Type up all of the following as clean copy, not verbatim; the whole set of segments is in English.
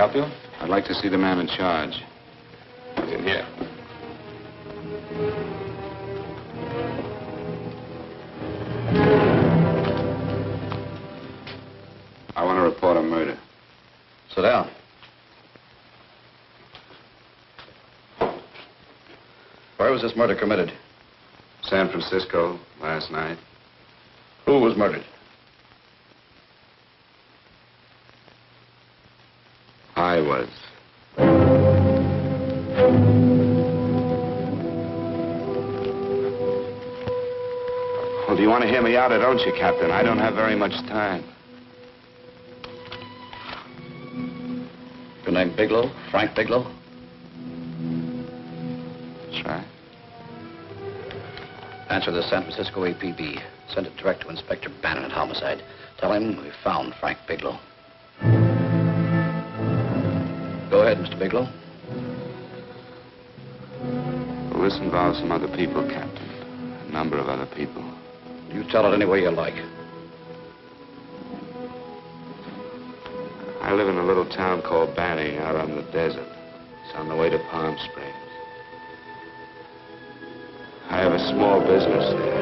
help you? I'd like to see the man in charge. He's in here. I want to report a murder. Sit down. Where was this murder committed? San Francisco, last night. Who was murdered? I was. Well, do you want to hear me out or don't you, Captain? I don't have very much time. Your name Bigelow? Frank Bigelow? That's right. Answer the San Francisco APB. Send it direct to Inspector Bannon at Homicide. Tell him we found Frank Bigelow. Go ahead, Mr. Bigelow. Well, this involves some other people, Captain. A number of other people. You tell it any way you like. I live in a little town called Banning out on the desert. It's on the way to Palm Springs. I have a small business there.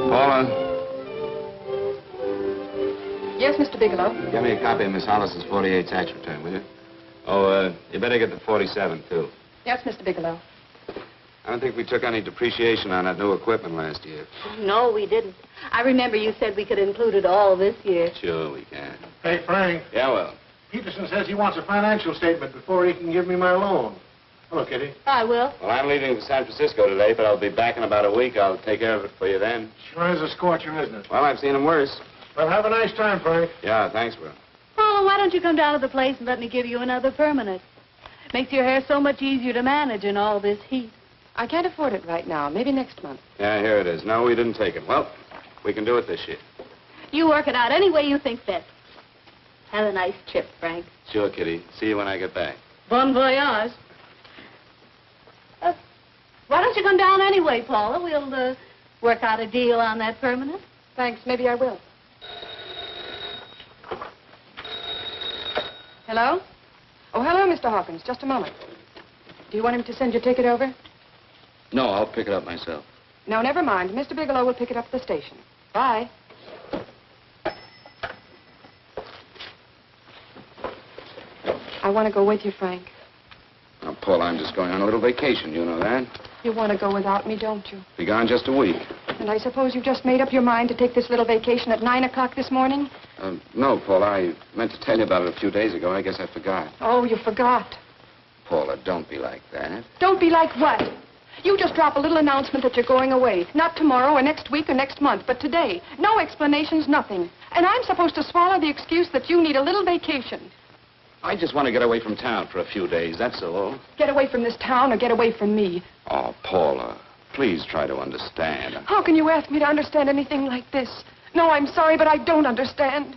Paula? Yes, Mr. Bigelow. Get me a copy of Miss Hollis's 48 tax return, will you? Oh, you better get the 47, too. Yes, Mr. Bigelow. I don't think we took any depreciation on that new equipment last year. No, we didn't. I remember you said we could include it all this year. Sure we can. Hey, Frank. Yeah, well. Peterson says he wants a financial statement before he can give me my loan. Hello, Kitty. I will. Well, I'm leaving for San Francisco today, but I'll be back in about a week. I'll take care of it for you then. Sure is a scorcher, isn't it? Well, I've seen him worse. Well, have a nice time, Frank. Yeah, thanks, Will. Oh, why don't you come down to the place and let me give you another permanent? Makes your hair so much easier to manage in all this heat. I can't afford it right now. Maybe next month. Yeah, here it is. No, we didn't take it. Well, we can do it this year. You work it out any way you think fit. Have a nice trip, Frank. Sure, Kitty. See you when I get back. Bon voyage. Why don't you come down anyway, Paula? We'll work out a deal on that permanent. Thanks. Maybe I will. Hello? Oh, hello, Mr. Hawkins. Just a moment. Do you want him to send your ticket over? No, I'll pick it up myself. No, never mind. Mr. Bigelow will pick it up at the station. Bye. I want to go with you, Frank. Now, Paul, I'm just going on a little vacation. You know that? You want to go without me, don't you? Be gone just a week. And I suppose you've just made up your mind to take this little vacation at 9 o'clock this morning? No, Paul. I meant to tell you about it a few days ago. I guess I forgot. Oh, you forgot. Paula, don't be like that. Don't be like what? You just drop a little announcement that you're going away. Not tomorrow or next week or next month, but today. No explanations, nothing. And I'm supposed to swallow the excuse that you need a little vacation. I just want to get away from town for a few days, that's all. Get away from this town or get away from me. Oh, Paula, please try to understand. How can you ask me to understand anything like this? No, I'm sorry, but I don't understand.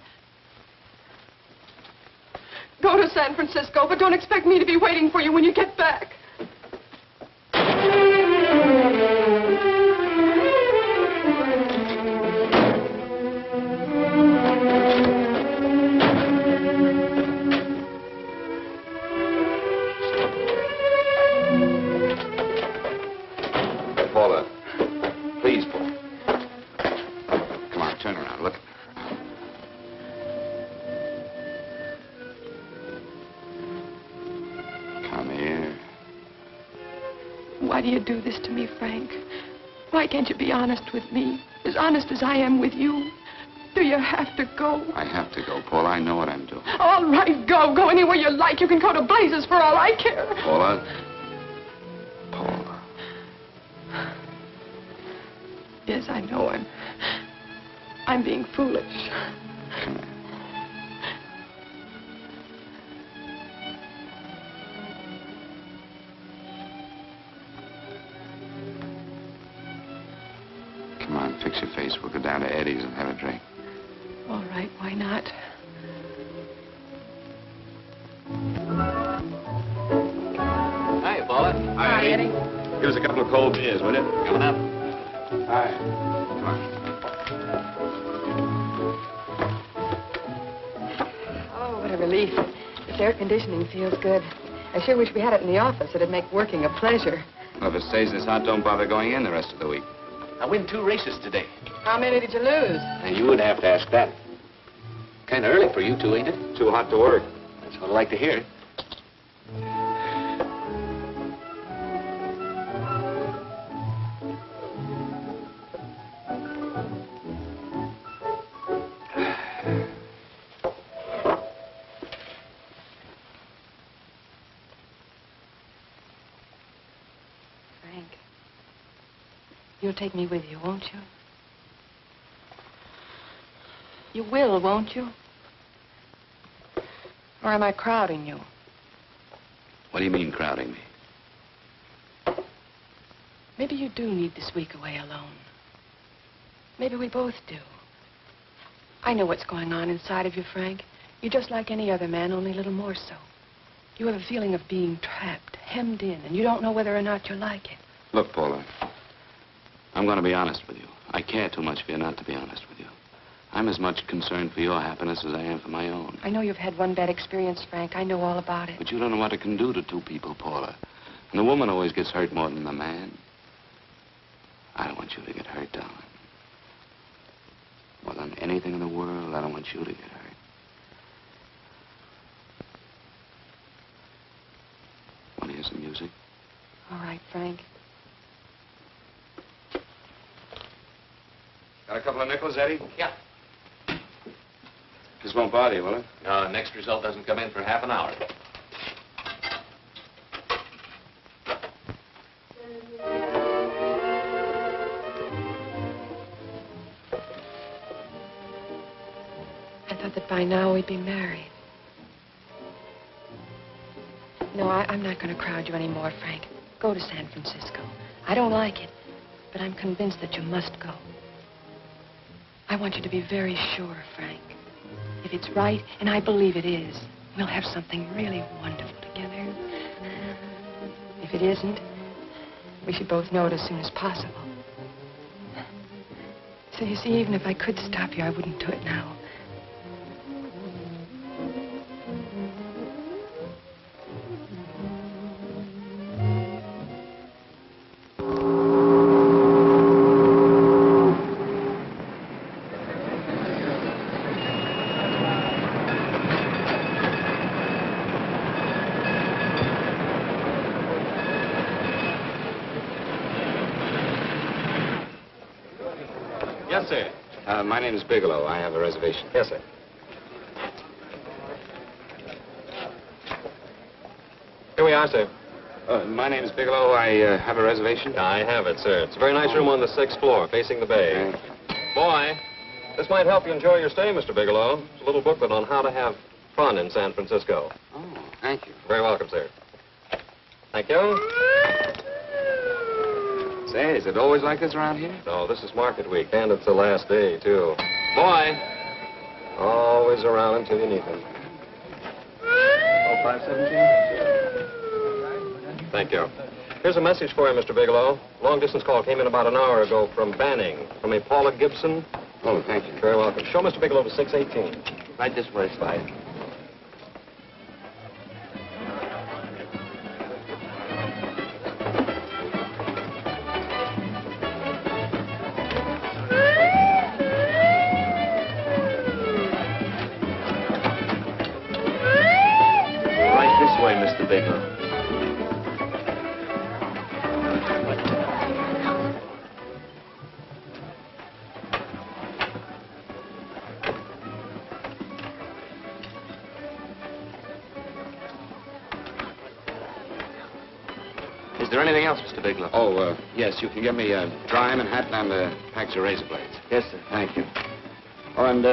Go to San Francisco, but don't expect me to be waiting for you when you get back. Paula, please, Paula. Come on, turn around, look. Come here. Why do you do this to me, Frank? Why can't you be honest with me? As honest as I am with you? Do you have to go? I have to go, Paula. I know what I'm doing. All right, go. Go anywhere you like. You can go to blazes for all I care. Paula. Paula. Yes, I know. I'm being foolish. Come here. Come on, fix your face. We'll go down to Eddie's and have a drink. All right, why not? Hi, Paula. Hi, Eddie. Give us a couple of cold beers, will you? Coming up. Hi. Come on. a relief. This air conditioning feels good. I sure wish we had it in the office. It'd make working a pleasure. Well, if it stays this hot, don't bother going in the rest of the week. I win 2 races today. How many did you lose? And you would have to ask that. Kind of early for you two, ain't it? Too hot to work. That's what I like to hear. Frank, you'll take me with you, won't you? You will, won't you? Or am I crowding you? What do you mean, crowding me? Maybe you do need this week away alone. Maybe we both do. I know what's going on inside of you, Frank. You're just like any other man, only a little more so. You have a feeling of being trapped, hemmed in, and you don't know whether or not you like it. Look, Paula, I'm going to be honest with you. I care too much for you not to be honest with you. I'm as much concerned for your happiness as I am for my own. I know you've had one bad experience, Frank. I know all about it. But you don't know what it can do to 2 people, Paula. And the woman always gets hurt more than the man. I don't want you to get hurt, darling. More than anything in the world, I don't want you to get hurt. Want to hear some music? All right, Frank. Got a couple of nickels, Eddie? Yeah. This won't bother you, will it? Next result doesn't come in for half an hour. I thought that by now we'd be married. No, I'm not going to crowd you anymore, Frank. Go to San Francisco. I don't like it, but I'm convinced that you must go. I want you to be very sure, Frank. If it's right, and I believe it is, we'll have something really wonderful together. If it isn't, we should both know it as soon as possible. So you see, even if I could stop you, I wouldn't do it now. Yes, sir. My name is Bigelow. I have a reservation. Yes, sir. Here we are, sir. My name is Bigelow. I have a reservation. I have it, sir. It's a very nice room on the 6th floor, facing the bay. Boy, this might help you enjoy your stay, Mr. Bigelow. It's a little booklet on how to have fun in San Francisco. Oh, thank you. Very welcome, sir. Thank you. Say, is it always like this around here? No, this is market week, and it's the last day, too. Boy, always around until you need him. 0517? Thank you. Here's a message for you, Mr. Bigelow. Long-distance call came in about an hour ago from Banning, from a Paula Gibson. Oh, thank you. Very welcome. Show Mr. Bigelow to 618. Right this way, Spy. This way, Mr. Bigelow. Is there anything else, Mr. Bigelow? Oh, yes, you can get me a dry Manhattan and a package of razor blades. Yes, sir. Thank you. Oh, and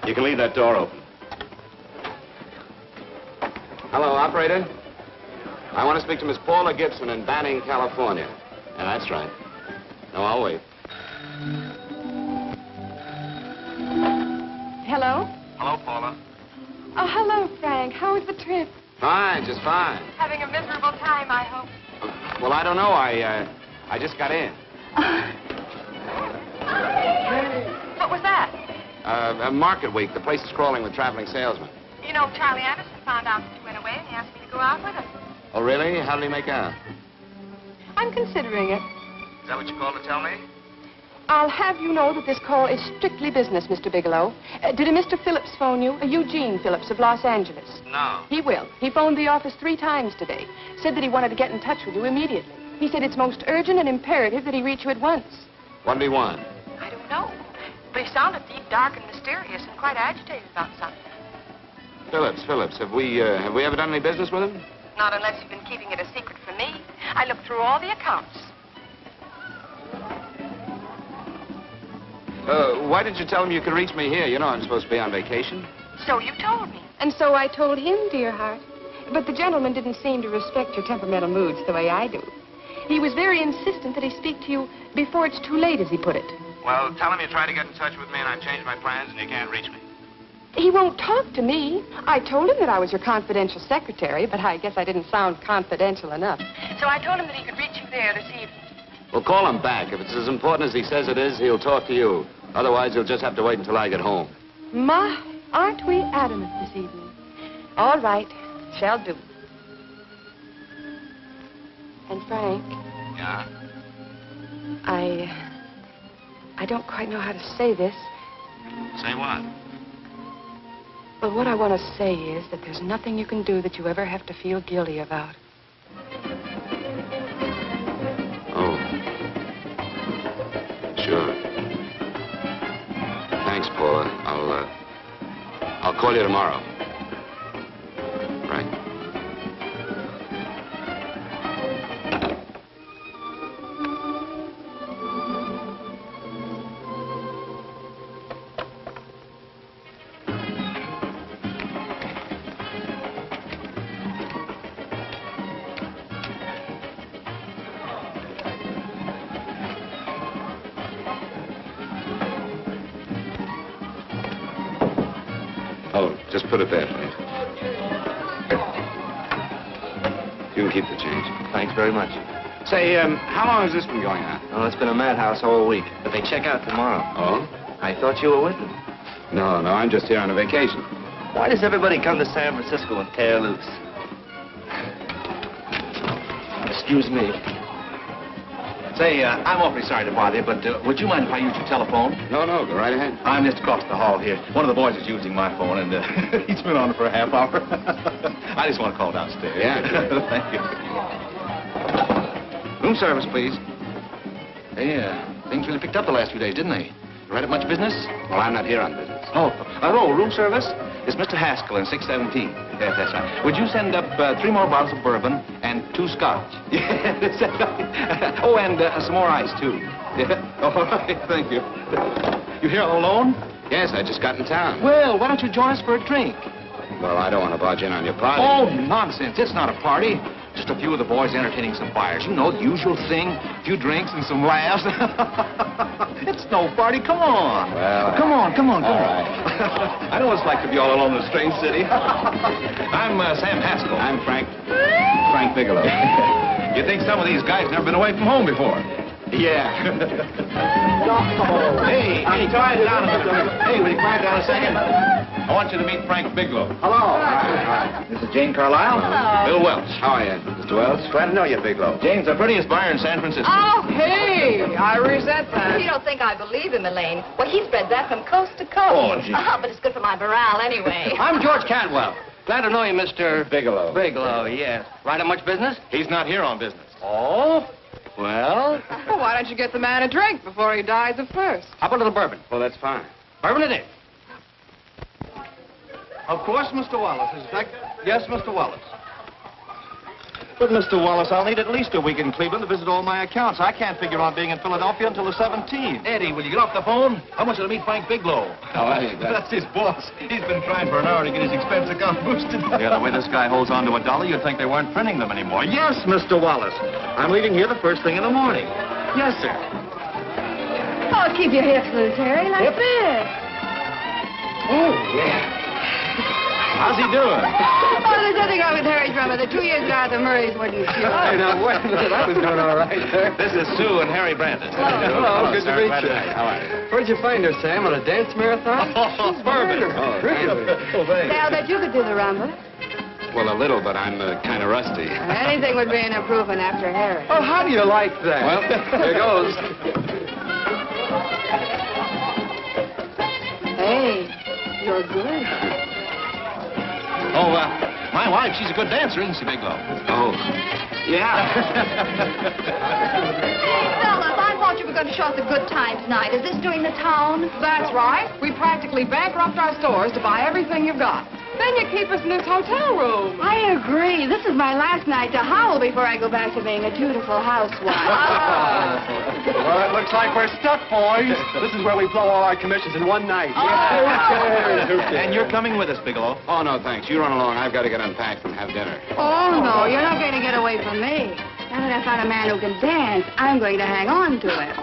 you can leave that door open. Hello, operator. I want to speak to Miss Paula Gibson in Banning, California. Yeah, that's right. No, I'll wait. Hello? Hello, Paula. Oh, hello, Frank. How was the trip? Fine, just fine. Having a miserable time, I hope. Well, I don't know. I just got in. What was that? Market week. The place is crawling with traveling salesmen. You know, Charlie Anderson found out that you went away and he asked me to go out with him. Oh, really? How did he make out? I'm considering it. Is that what you called to tell me? I'll have you know that this call is strictly business, Mr. Bigelow. Did a Mr. Phillips phone you? A Eugene Phillips of Los Angeles. No. He will. He phoned the office 3 times today. Said that he wanted to get in touch with you immediately. He said it's most urgent and imperative that he reach you at once. What did he want? I don't know. But he sounded deep, dark, and mysterious and quite agitated about something. Phillips. Have we ever done any business with him? Not unless you've been keeping it a secret from me. I looked through all the accounts. Why did you tell him you could reach me here? You know I'm supposed to be on vacation. So you told me. And so I told him, dear heart. But the gentleman didn't seem to respect your temperamental moods the way I do. He was very insistent that he speak to you before it's too late, as he put it. Well, tell him you tried to get in touch with me and I changed my plans and you can't reach me. He won't talk to me. I told him that I was your confidential secretary, but I guess I didn't sound confidential enough. So I told him that he could reach you there this evening. Well, call him back. If it's as important as he says it is, he'll talk to you. Otherwise, he'll just have to wait until I get home. My, aren't we adamant this evening? All right, shall do. And Frank, Yeah? I don't quite know how to say this. Say what? But what I want to say is that there's nothing you can do that you ever have to feel guilty about. Oh. Sure. Thanks, Paula. I'll call you tomorrow. Right? Oh, just put it there, please. You can keep the change. Thanks very much. Say, how long has this been going on? Oh, it's been a madhouse all week, but they check out tomorrow. Oh? I thought you were with them. No, I'm just here on a vacation. Why does everybody come to San Francisco and tear loose? Excuse me. Say, I'm awfully sorry to bother you, but would you mind if I use your telephone? No, go right ahead. I'm just across the hall here. One of the boys is using my phone, and he's been on it for a half hour. I just want to call downstairs. Yeah. Thank you. Room service, please. Hey, things really picked up the last few days, didn't they? You right up much business? Well, I'm not here on business. Oh, room service? It's Mr. Haskell in 617. Yes, that's right. Would you send up 3 more bottles of bourbon and 2 scotch? Yes. Oh, and some more ice, too. Yeah. All right, thank you. You here all alone? Yes, I just got in town. Well, why don't you join us for a drink? Well, I don't want to barge in on your party. Oh, nonsense. It's not a party. Just a few of the boys entertaining some fires. You know, the usual thing. A few drinks and some laughs. It's no party. Come on. Well, Come on. All right. I know what it's like to be all alone in a strange city. I'm Sam Haskell. I'm Frank Bigelow. You think some of these guys never been away from home before? Yeah. Hey, quiet down a minute. Hey, will you quiet down a second? I want you to meet Frank Bigelow. Hello. All right. This is Jane Carlisle. Hello. Bill Welch. How are you, Mr. Wells? Glad to know you, Bigelow. Jane's the prettiest buyer in San Francisco. Oh, hey, I resent that. You don't think I believe him, Elaine? Well, he spreads that from coast to coast. Oh, gee. But it's good for my morale anyway. I'm George Cantwell. Glad to know you, Mr. Bigelow. Bigelow, yes. Right on much business? He's not here on business. Oh? Well, Well, why don't you get the man a drink before he dies of thirst? how about a little bourbon? Well, that's fine. Bourbon it is. Of course, Mr. Wallace. Yes, Mr. Wallace. But, Mr. Wallace, I'll need at least a week in Cleveland to visit all my accounts. I can't figure on being in Philadelphia until the 17th. Eddie, will you get off the phone? I want you to meet Frank Bigelow. How are you? That's his boss. He's been trying for an hour to get his expense account boosted. Yeah, the way this guy holds on to a dollar, you'd think they weren't printing them anymore. Yes, Mr. Wallace. I'm leaving here the first thing in the morning. Yes, sir. Oh, keep your hips loose, Harry, like this. Oh, yeah. How's he doing? Oh, there's nothing wrong with Harry's drummer. The 2 years ago at the Murrays wouldn't shoot. Hey, now, wait a minute. I was doing all right there. This is Sue and Harry Brandon. Hello, good to sir. meet Glad you. How are you? Where'd you find her, Sam? On a dance marathon? Oh, Bourbon. Oh, Really? Oh, thanks. Say, I'll bet you could do the rumba. Well, a little, but I'm kind of rusty. Anything would be an improvement after Harry. Oh, how do you like that? Well, here goes. Hey, you're good. Oh, my wife, she's a good dancer, isn't she, Bigelow? Oh, yeah. Fellas, I thought you were going to show us a good time tonight. Is this doing the town? That's right. We practically bankrupt our stores to buy everything you've got. Then you keep us in this hotel room. I agree. This is my last night to howl before I go back to being a dutiful housewife. Well, it looks like we're stuck, boys. This is where we blow all our commissions in one night. And you're coming with us, Bigelow. Oh, no, thanks. You run along. I've got to get unpacked and have dinner. Oh, no, you're not going to get away from me. Now that I found a man who can dance, I'm going to hang on to him.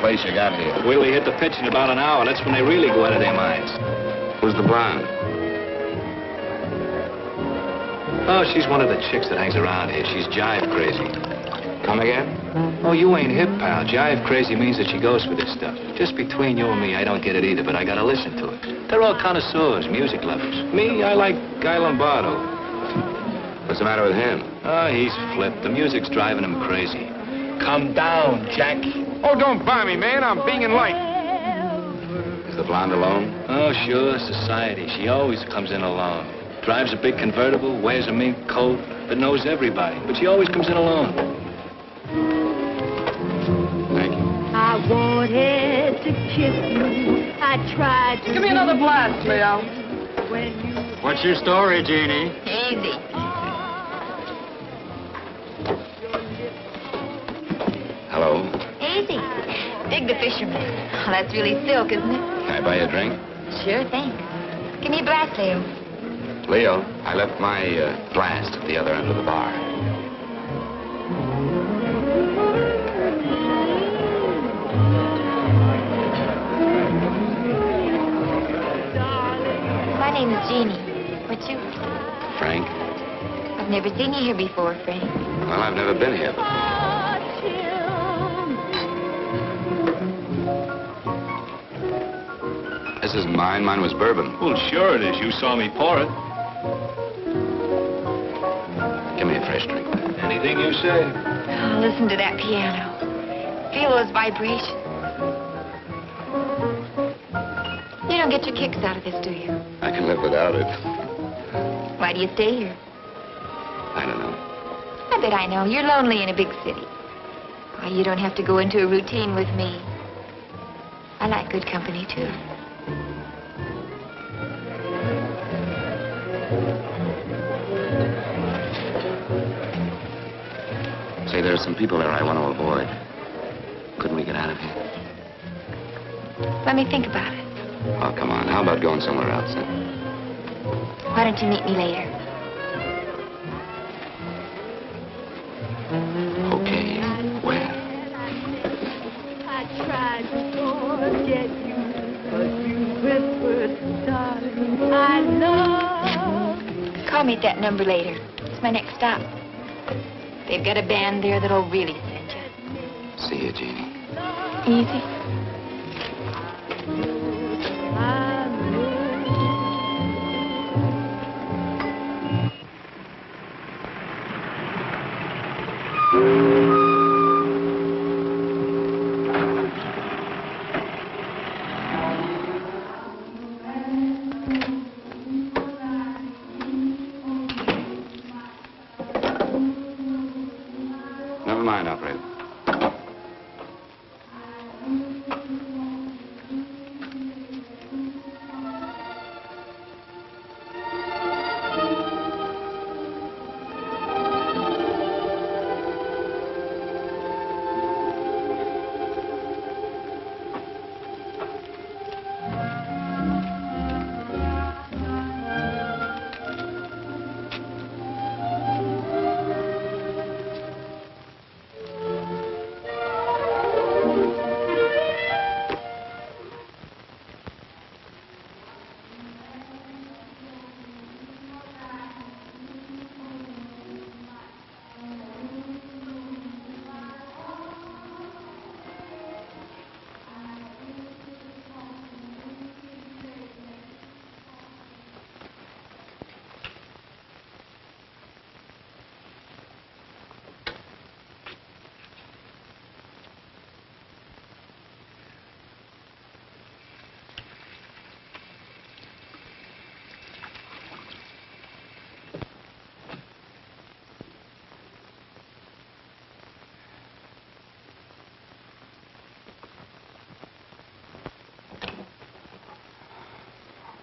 Place you got here. Wait till we hit the pitch in about an hour. That's when they really go out of their minds. Who's the blonde? Oh, she's one of the chicks that hangs around here. She's jive crazy. Come again? Oh, you ain't hip, pal. Jive crazy means that she goes for this stuff. Just between you and me, I don't get it either, but I gotta listen to it. They're all connoisseurs, music lovers. Me, I like Guy Lombardo. What's the matter with him? Oh, he's flipped. The music's driving him crazy. Calm down, Jack. Oh, don't buy me, man. I'm being light. Is the blonde alone? Oh, sure, society. She always comes in alone. Drives a big convertible, wears a mink coat, but knows everybody. But she always comes in alone. Thank you. I wanted to kiss you. I tried to... Give me another blast, Leo. What's your story, Jeannie? Easy. Hello. Easy. Dig the fisherman. Oh, that's really silk, isn't it? Can I buy you a drink? Sure thing. Give me a blast, Leo. Leo, I left my flask at the other end of the bar. My name is Jeannie. What's yours? Frank? I've never seen you here before, Frank. Well, I've never been here before. This isn't mine. Mine was bourbon. Well, sure it is. You saw me pour it. Give me a fresh drink. Anything you say. Oh, listen to that piano. Feel those vibrations. You don't get your kicks out of this, do you? I can live without it. Why do you stay here? I don't know. I bet I know. You're lonely in a big city. Why, you don't have to go into a routine with me. I like good company, too. Say, there are some people there I want to avoid. Couldn't we get out of here? Let me think about it. Oh, come on. How about going somewhere else? Huh? Why don't you meet me later? Okay. Where? I tried to forget you, but you whispered, darling, I love. Call me at that number later. It's my next stop. They've got a band there that'll really send you. See you, Jeannie. Easy. Never mind, operator.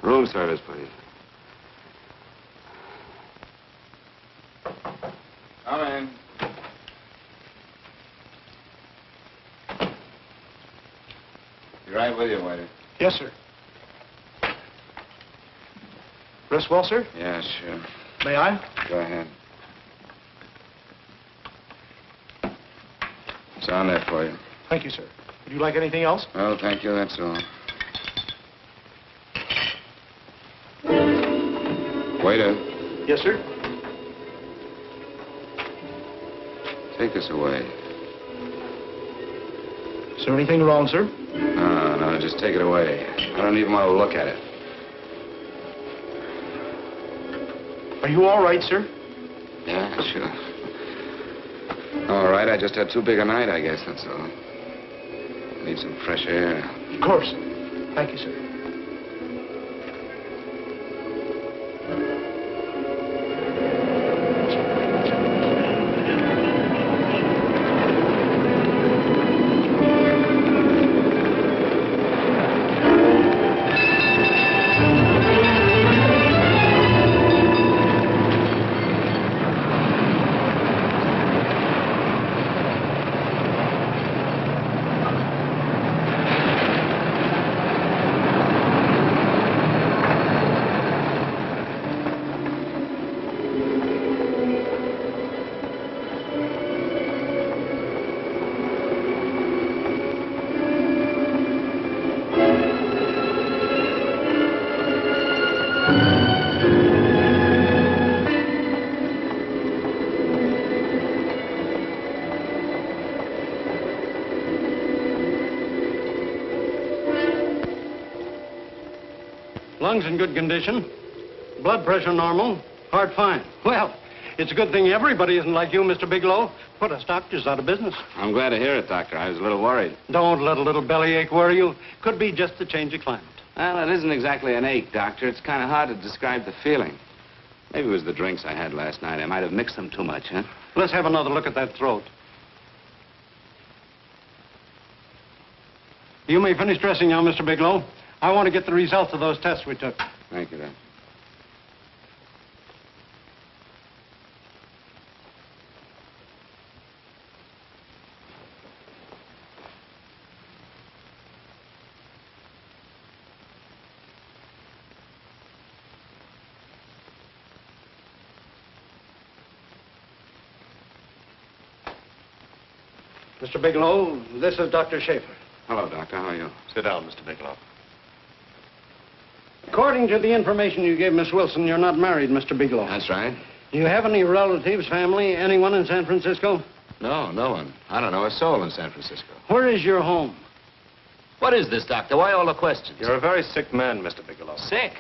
Room service, please. Come in. Be right with you, waiter. Yes, sir. Rest well, sir? Yeah, sure. May I? Go ahead. It's on there for you. Thank you, sir. Would you like anything else? Oh, thank you, that's all. Waiter, Yes, sir. take this away. Is there anything wrong, sir? No, just take it away. I don't even want to look at it. Are you all right, sir? Yeah, sure. All right, I just had too big a night, I guess, that's all. Need some fresh air. Of course. Thank you, sir. lungs in good condition. Blood pressure normal. Heart fine. Well, it's a good thing everybody isn't like you, Mr. Bigelow. Put us doctors out of business. I'm glad to hear it, Doctor. I was a little worried. Don't let a little bellyache worry you. Could be just the change of climate. Well, it isn't exactly an ache, Doctor. It's kind of hard to describe the feeling. Maybe it was the drinks I had last night. I might have mixed them too much, huh? Let's have another look at that throat. You may finish dressing now, Mr. Bigelow. I want to get the results of those tests we took. Thank you, Doctor. Mr. Bigelow, this is Dr. Schaefer. Hello, Doctor. How are you? Sit down, Mr. Bigelow. According to the information you gave Miss Wilson, you're not married, Mr. Bigelow. That's right. Do you have any relatives, family, anyone in San Francisco? No, no one. I don't know a soul in San Francisco. Where is your home? What is this, Doctor? Why all the questions? You're a very sick man, Mr. Bigelow. Sick?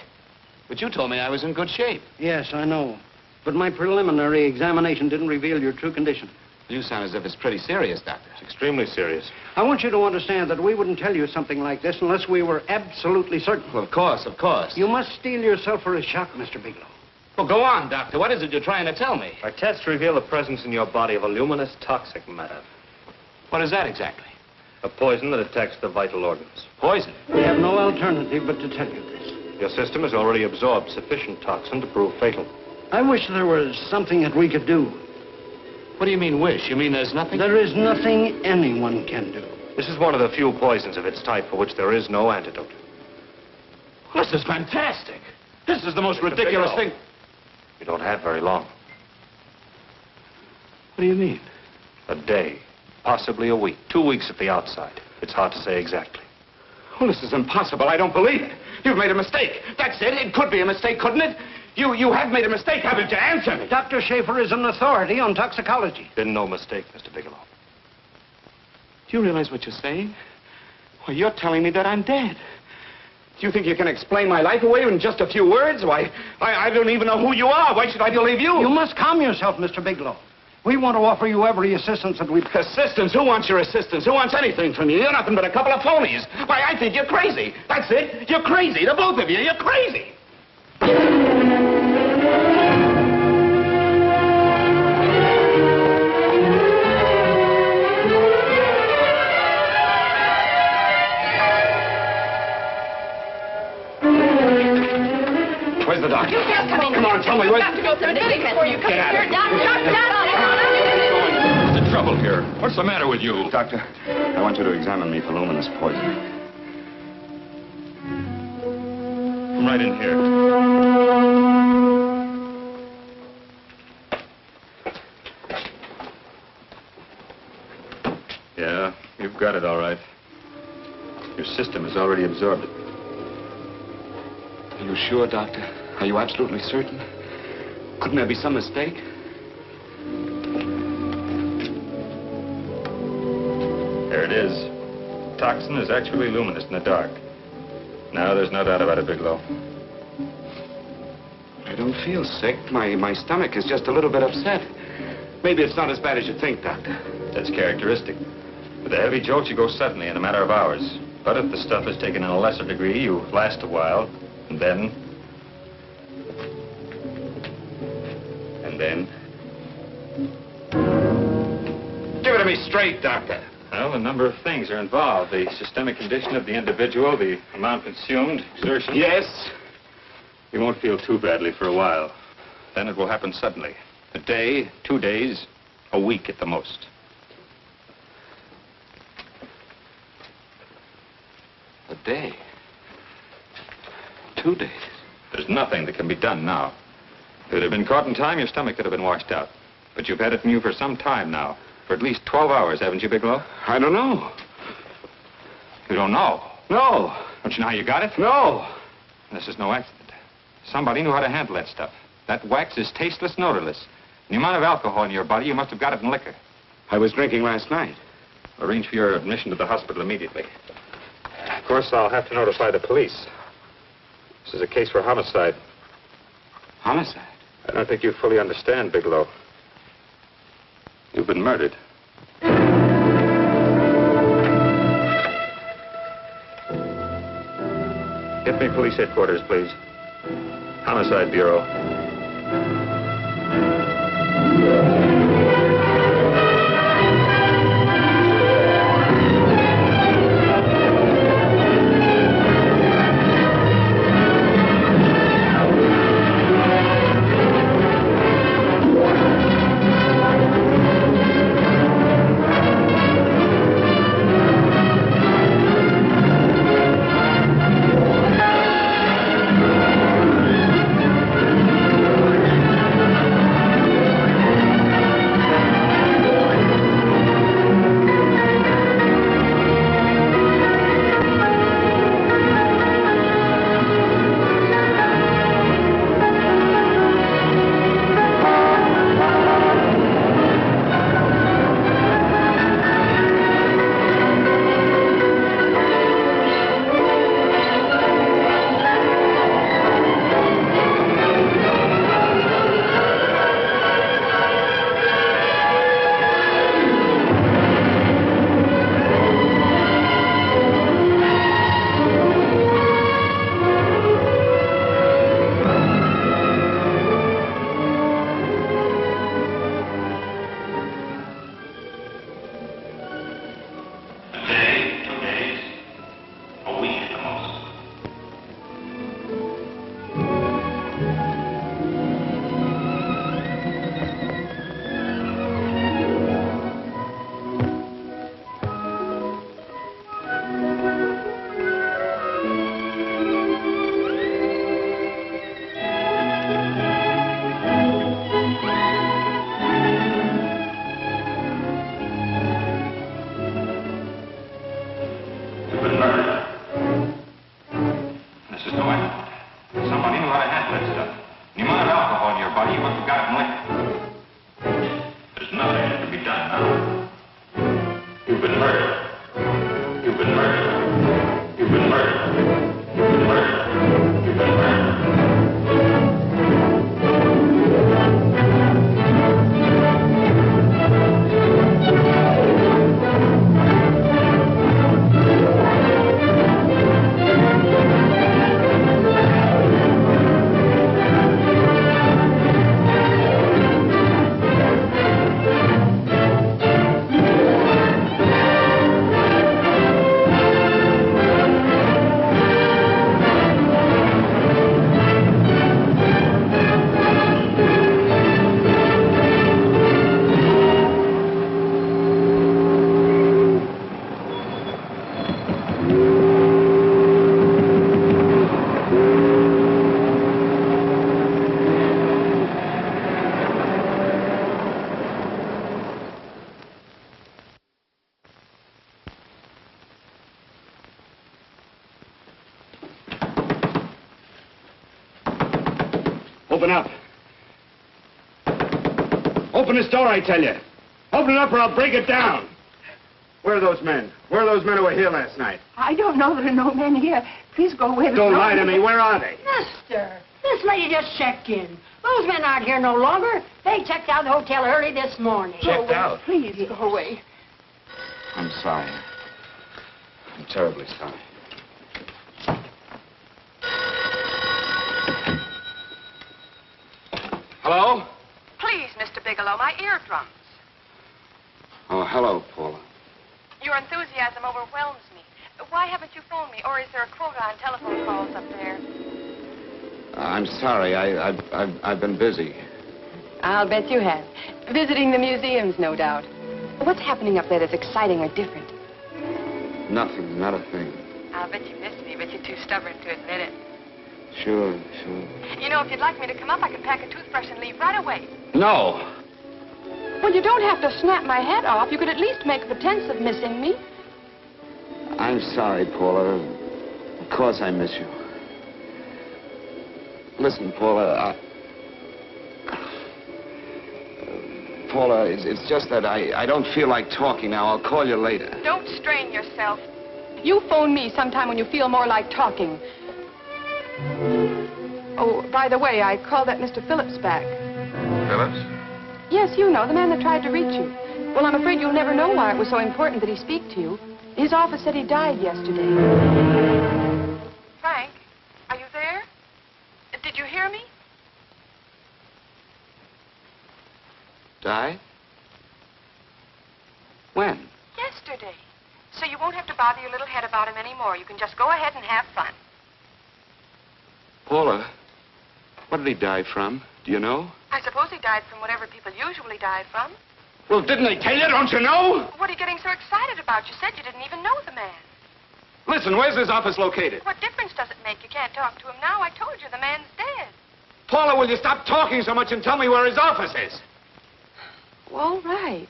But you told me I was in good shape. Yes, I know. But my preliminary examination didn't reveal your true condition. You sound as if it's pretty serious, Doctor. It's extremely serious. I want you to understand that we wouldn't tell you something like this unless we were absolutely certain. Well, of course, of course. You must steel yourself for a shock, Mr. Bigelow. Well, go on, Doctor. What is it you're trying to tell me? Our tests reveal the presence in your body of a luminous toxic matter. What is that exactly? A poison that attacks the vital organs. Poison? We have no alternative but to tell you this. Your system has already absorbed sufficient toxin to prove fatal. I wish there was something that we could do. What do you mean, wish? You mean there's nothing? There is nothing anyone can do. This is one of the few poisons of its type for which there is no antidote. Well, this is fantastic. This is the most ridiculous thing. You don't have very long. What do you mean? A day, possibly a week, 2 weeks at the outside. It's hard to say exactly. Well, this is impossible. I don't believe it. You've made a mistake. That's it. It could be a mistake, couldn't it? You have made a mistake, haven't you? Answer me. Dr. Schaefer is an authority on toxicology. Been no mistake, Mr. Bigelow. Do you realize what you're saying? Well, you're telling me that I'm dead. Do you think you can explain my life away in just a few words? Why, I don't even know who you are. Why should I believe you? You must calm yourself, Mr. Bigelow. We want to offer you every assistance that we... Assistance? Who wants your assistance? Who wants anything from you? You're nothing but a couple of phonies. Why, I think you're crazy. That's it. You're crazy. The both of you. You're crazy. Where's the doctor? Come on, tell me. You've got to go to the clinic before you come here. What's the trouble here? What's the matter with you? Doctor, I want you to examine me for luminous poison. Come right in here. Yeah, you've got it all right. Your system has already absorbed it. Are you sure, Doctor? Are you absolutely certain? Couldn't there be some mistake? There it is. Toxin is actually luminous in the dark. Now there's no doubt about it, Bigelow. I don't feel sick. My stomach is just a little bit upset. Maybe it's not as bad as you think, Doctor. That's characteristic. With a heavy jolt, you go suddenly in a matter of hours. But if the stuff is taken in a lesser degree, you last a while, and then... Give it to me straight, Doctor. Well, a number of things are involved. The systemic condition of the individual, the amount consumed, exertion. Yes? You won't feel too badly for a while. Then it will happen suddenly. A day, 2 days, a week at the most. A day? 2 days? There's nothing that can be done now. If it had been caught in time, your stomach could have been washed out. But you've had it in you for some time now. For at least 12 hours, haven't you, Bigelow? I don't know. You don't know? No. Don't you know how you got it? No. This is no accident. Somebody knew how to handle that stuff. That wax is tasteless, odorless. And the amount of alcohol in your body, you must have got it in liquor. I was drinking last night. Arrange for your admission to the hospital immediately. Of course, I'll have to notify the police. This is a case for homicide. Homicide? I don't think you fully understand, Bigelow. You've been murdered. Get me police headquarters, please. Homicide Bureau. Open up. Open this door, I tell you. Open it up or I'll break it down. Where are those men? Where are those men who were here last night? I don't know. There are no men here. Please go away. Don't lie to me. Where are they? Mister, this lady just checked in. Those men aren't here no longer. They checked out of the hotel early this morning. Checked out? Please go away. I'm sorry. I'm terribly sorry. Hello? Please, Mr. Bigelow, my eardrums. Oh, hello, Paula. Your enthusiasm overwhelms me. Why haven't you phoned me? Or is there a quota on telephone calls up there? I'm sorry. I've been busy. I'll bet you have. Visiting the museums, no doubt. What's happening up there that's exciting or different? Nothing, not a thing. I'll bet you miss me, but you're too stubborn to admit it. Sure. You know, if you'd like me to come up, I could pack a toothbrush and leave right away. No. Well, you don't have to snap my head off. You could at least make a pretense of missing me. I'm sorry, Paula. Of course I miss you. Listen, Paula, Paula, it's just that I don't feel like talking now. I'll call you later. Don't strain yourself. You phone me sometime when you feel more like talking. Oh, by the way, I called that Mr. Phillips back. Phillips? Yes, you know, the man that tried to reach you. Well, I'm afraid you'll never know why it was so important that he speak to you. His office said he died yesterday. Frank, are you there? Did you hear me? Died? When? Yesterday. So you won't have to bother your little head about him anymore. You can just go ahead and have fun. Paula, what did he die from? Do you know? I suppose he died from whatever people usually die from. Well, didn't they tell you? Don't you know? What are you getting so excited about? You said you didn't even know the man. Listen, where's his office located? What difference does it make? You can't talk to him now. I told you the man's dead. Paula, will you stop talking so much and tell me where his office is? All right.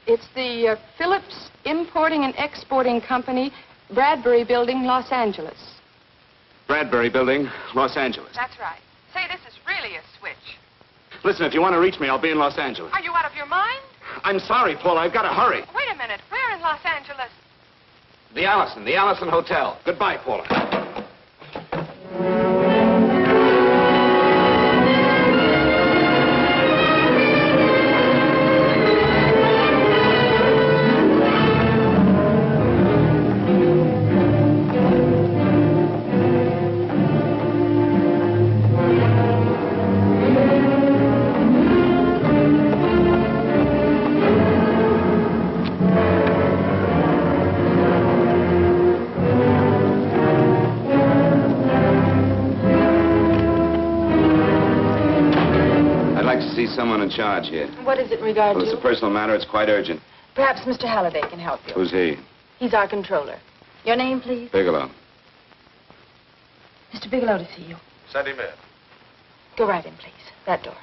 It's the Phillips Importing and Exporting Company, Bradbury Building, Los Angeles. Bradbury Building, Los Angeles. That's right. Say, this is really a switch. Listen, if you want to reach me, I'll be in Los Angeles. Are you out of your mind? I'm sorry, Paula. I've got to hurry. Wait a minute. Where in Los Angeles? The Allison Hotel. Goodbye, Paula. Someone in charge here. What is it in regard Well, it's a personal matter. It's quite urgent. Perhaps Mr. Halliday can help you. Who's he? He's our controller. Your name, please? Bigelow. Mr. Bigelow to see you. Send him in. Go right in, please. That door.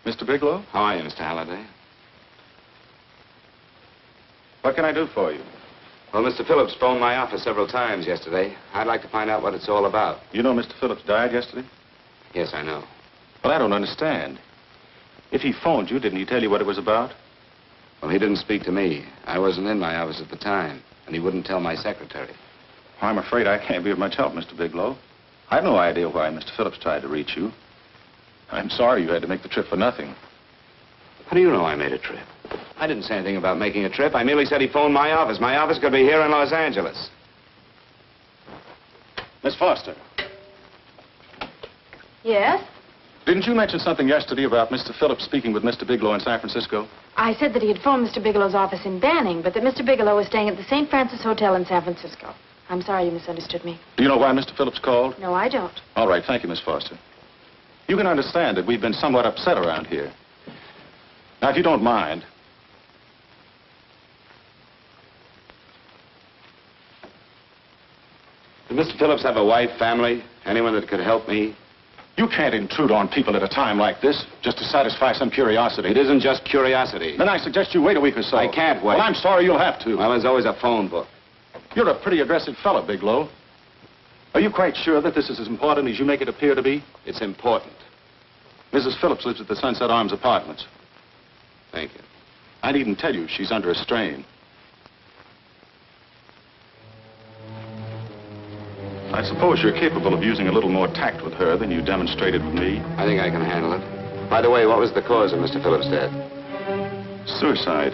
Mr. Bigelow? How are you, Mr. Halliday? What can I do for you? Well, Mr. Phillips phoned my office several times yesterday. I'd like to find out what it's all about. You know Mr. Phillips died yesterday? Yes, I know. Well, I don't understand. If he phoned you, didn't he tell you what it was about? Well, he didn't speak to me. I wasn't in my office at the time, and he wouldn't tell my secretary. Well, I'm afraid I can't be of much help, Mr. Bigelow. I've no idea why Mr. Phillips tried to reach you. I'm sorry you had to make the trip for nothing. How do you know I made a trip? I didn't say anything about making a trip. I merely said he phoned my office. My office could be here in Los Angeles. Miss Foster, Yes? didn't you mention something yesterday about Mr. Phillips speaking with Mr. Bigelow in San Francisco? I said that he had phoned Mr. Bigelow's office in Banning, but that Mr. Bigelow was staying at the St. Francis Hotel in San Francisco. I'm sorry you misunderstood me. Do you know why Mr. Phillips called? No, I don't. All right, thank you, Miss Foster. You can understand that we've been somewhat upset around here. Now, if you don't mind, Did Mr. Phillips have a wife, family, anyone that could help me? you can't intrude on people at a time like this just to satisfy some curiosity. It isn't just curiosity. Then I suggest you wait a week or so. I can't wait. Well, I'm sorry you'll have to. Well, there's always a phone book. You're a pretty aggressive fellow, Bigelow. Are you quite sure that this is as important as you make it appear to be? It's important. Mrs. Phillips lives at the Sunset Arms Apartments. Thank you. I needn't tell you she's under a strain. I suppose you're capable of using a little more tact with her than you demonstrated with me. I think I can handle it. By the way, what was the cause of Mr. Phillips' death? Suicide.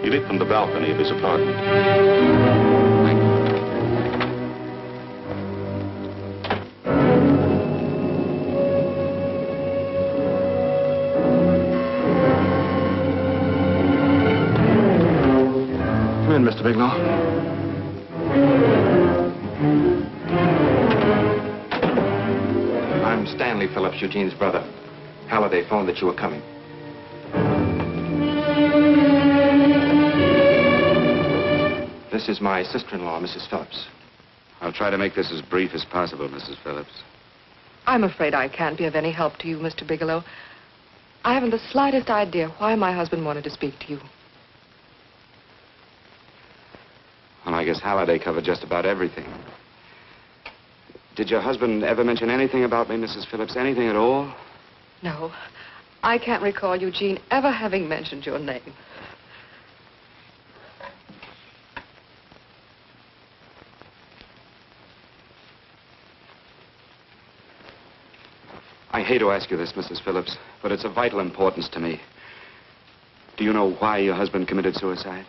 He leaped from the balcony of his apartment. Come in, Mr. Bigelow. I'm Stanley Phillips, Eugene's brother. Halliday phoned that you were coming. This is my sister-in-law, Mrs. Phillips. I'll try to make this as brief as possible, Mrs. Phillips. I'm afraid I can't be of any help to you, Mr. Bigelow. I haven't the slightest idea why my husband wanted to speak to you. Well, I guess Halliday covered just about everything. Did your husband ever mention anything about me, Mrs. Phillips? Anything at all? No, I can't recall Eugene ever having mentioned your name. I hate to ask you this, Mrs. Phillips, but it's of vital importance to me. Do you know why your husband committed suicide?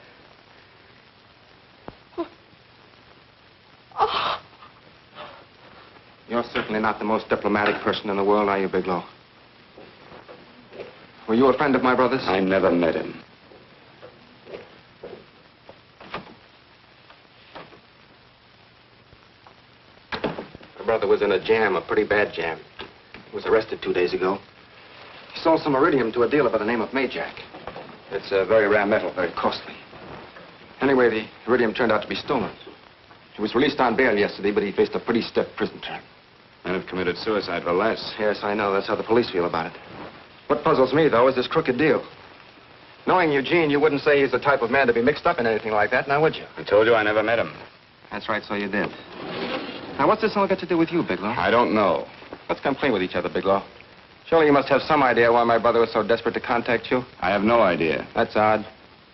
Oh. You're certainly not the most diplomatic person in the world, are you, Bigelow? Were you a friend of my brother's? I never met him. My brother was in a jam, a pretty bad jam. He was arrested 2 days ago. He sold some iridium to a dealer by the name of Majak. It's a very rare metal, very costly. Anyway, the iridium turned out to be stolen. He was released on bail yesterday, but he faced a pretty stiff prison term. Men have committed suicide for less. Yes, I know. That's how the police feel about it. What puzzles me, though, is this crooked deal. Knowing Eugene, you wouldn't say he's the type of man to be mixed up in anything like that, now would you? I told you I never met him. That's right, so you did. Now, what's this all got to do with you, Bigelow? I don't know. Let's come clean with each other, Bigelow. Surely you must have some idea why my brother was so desperate to contact you. I have no idea. That's odd.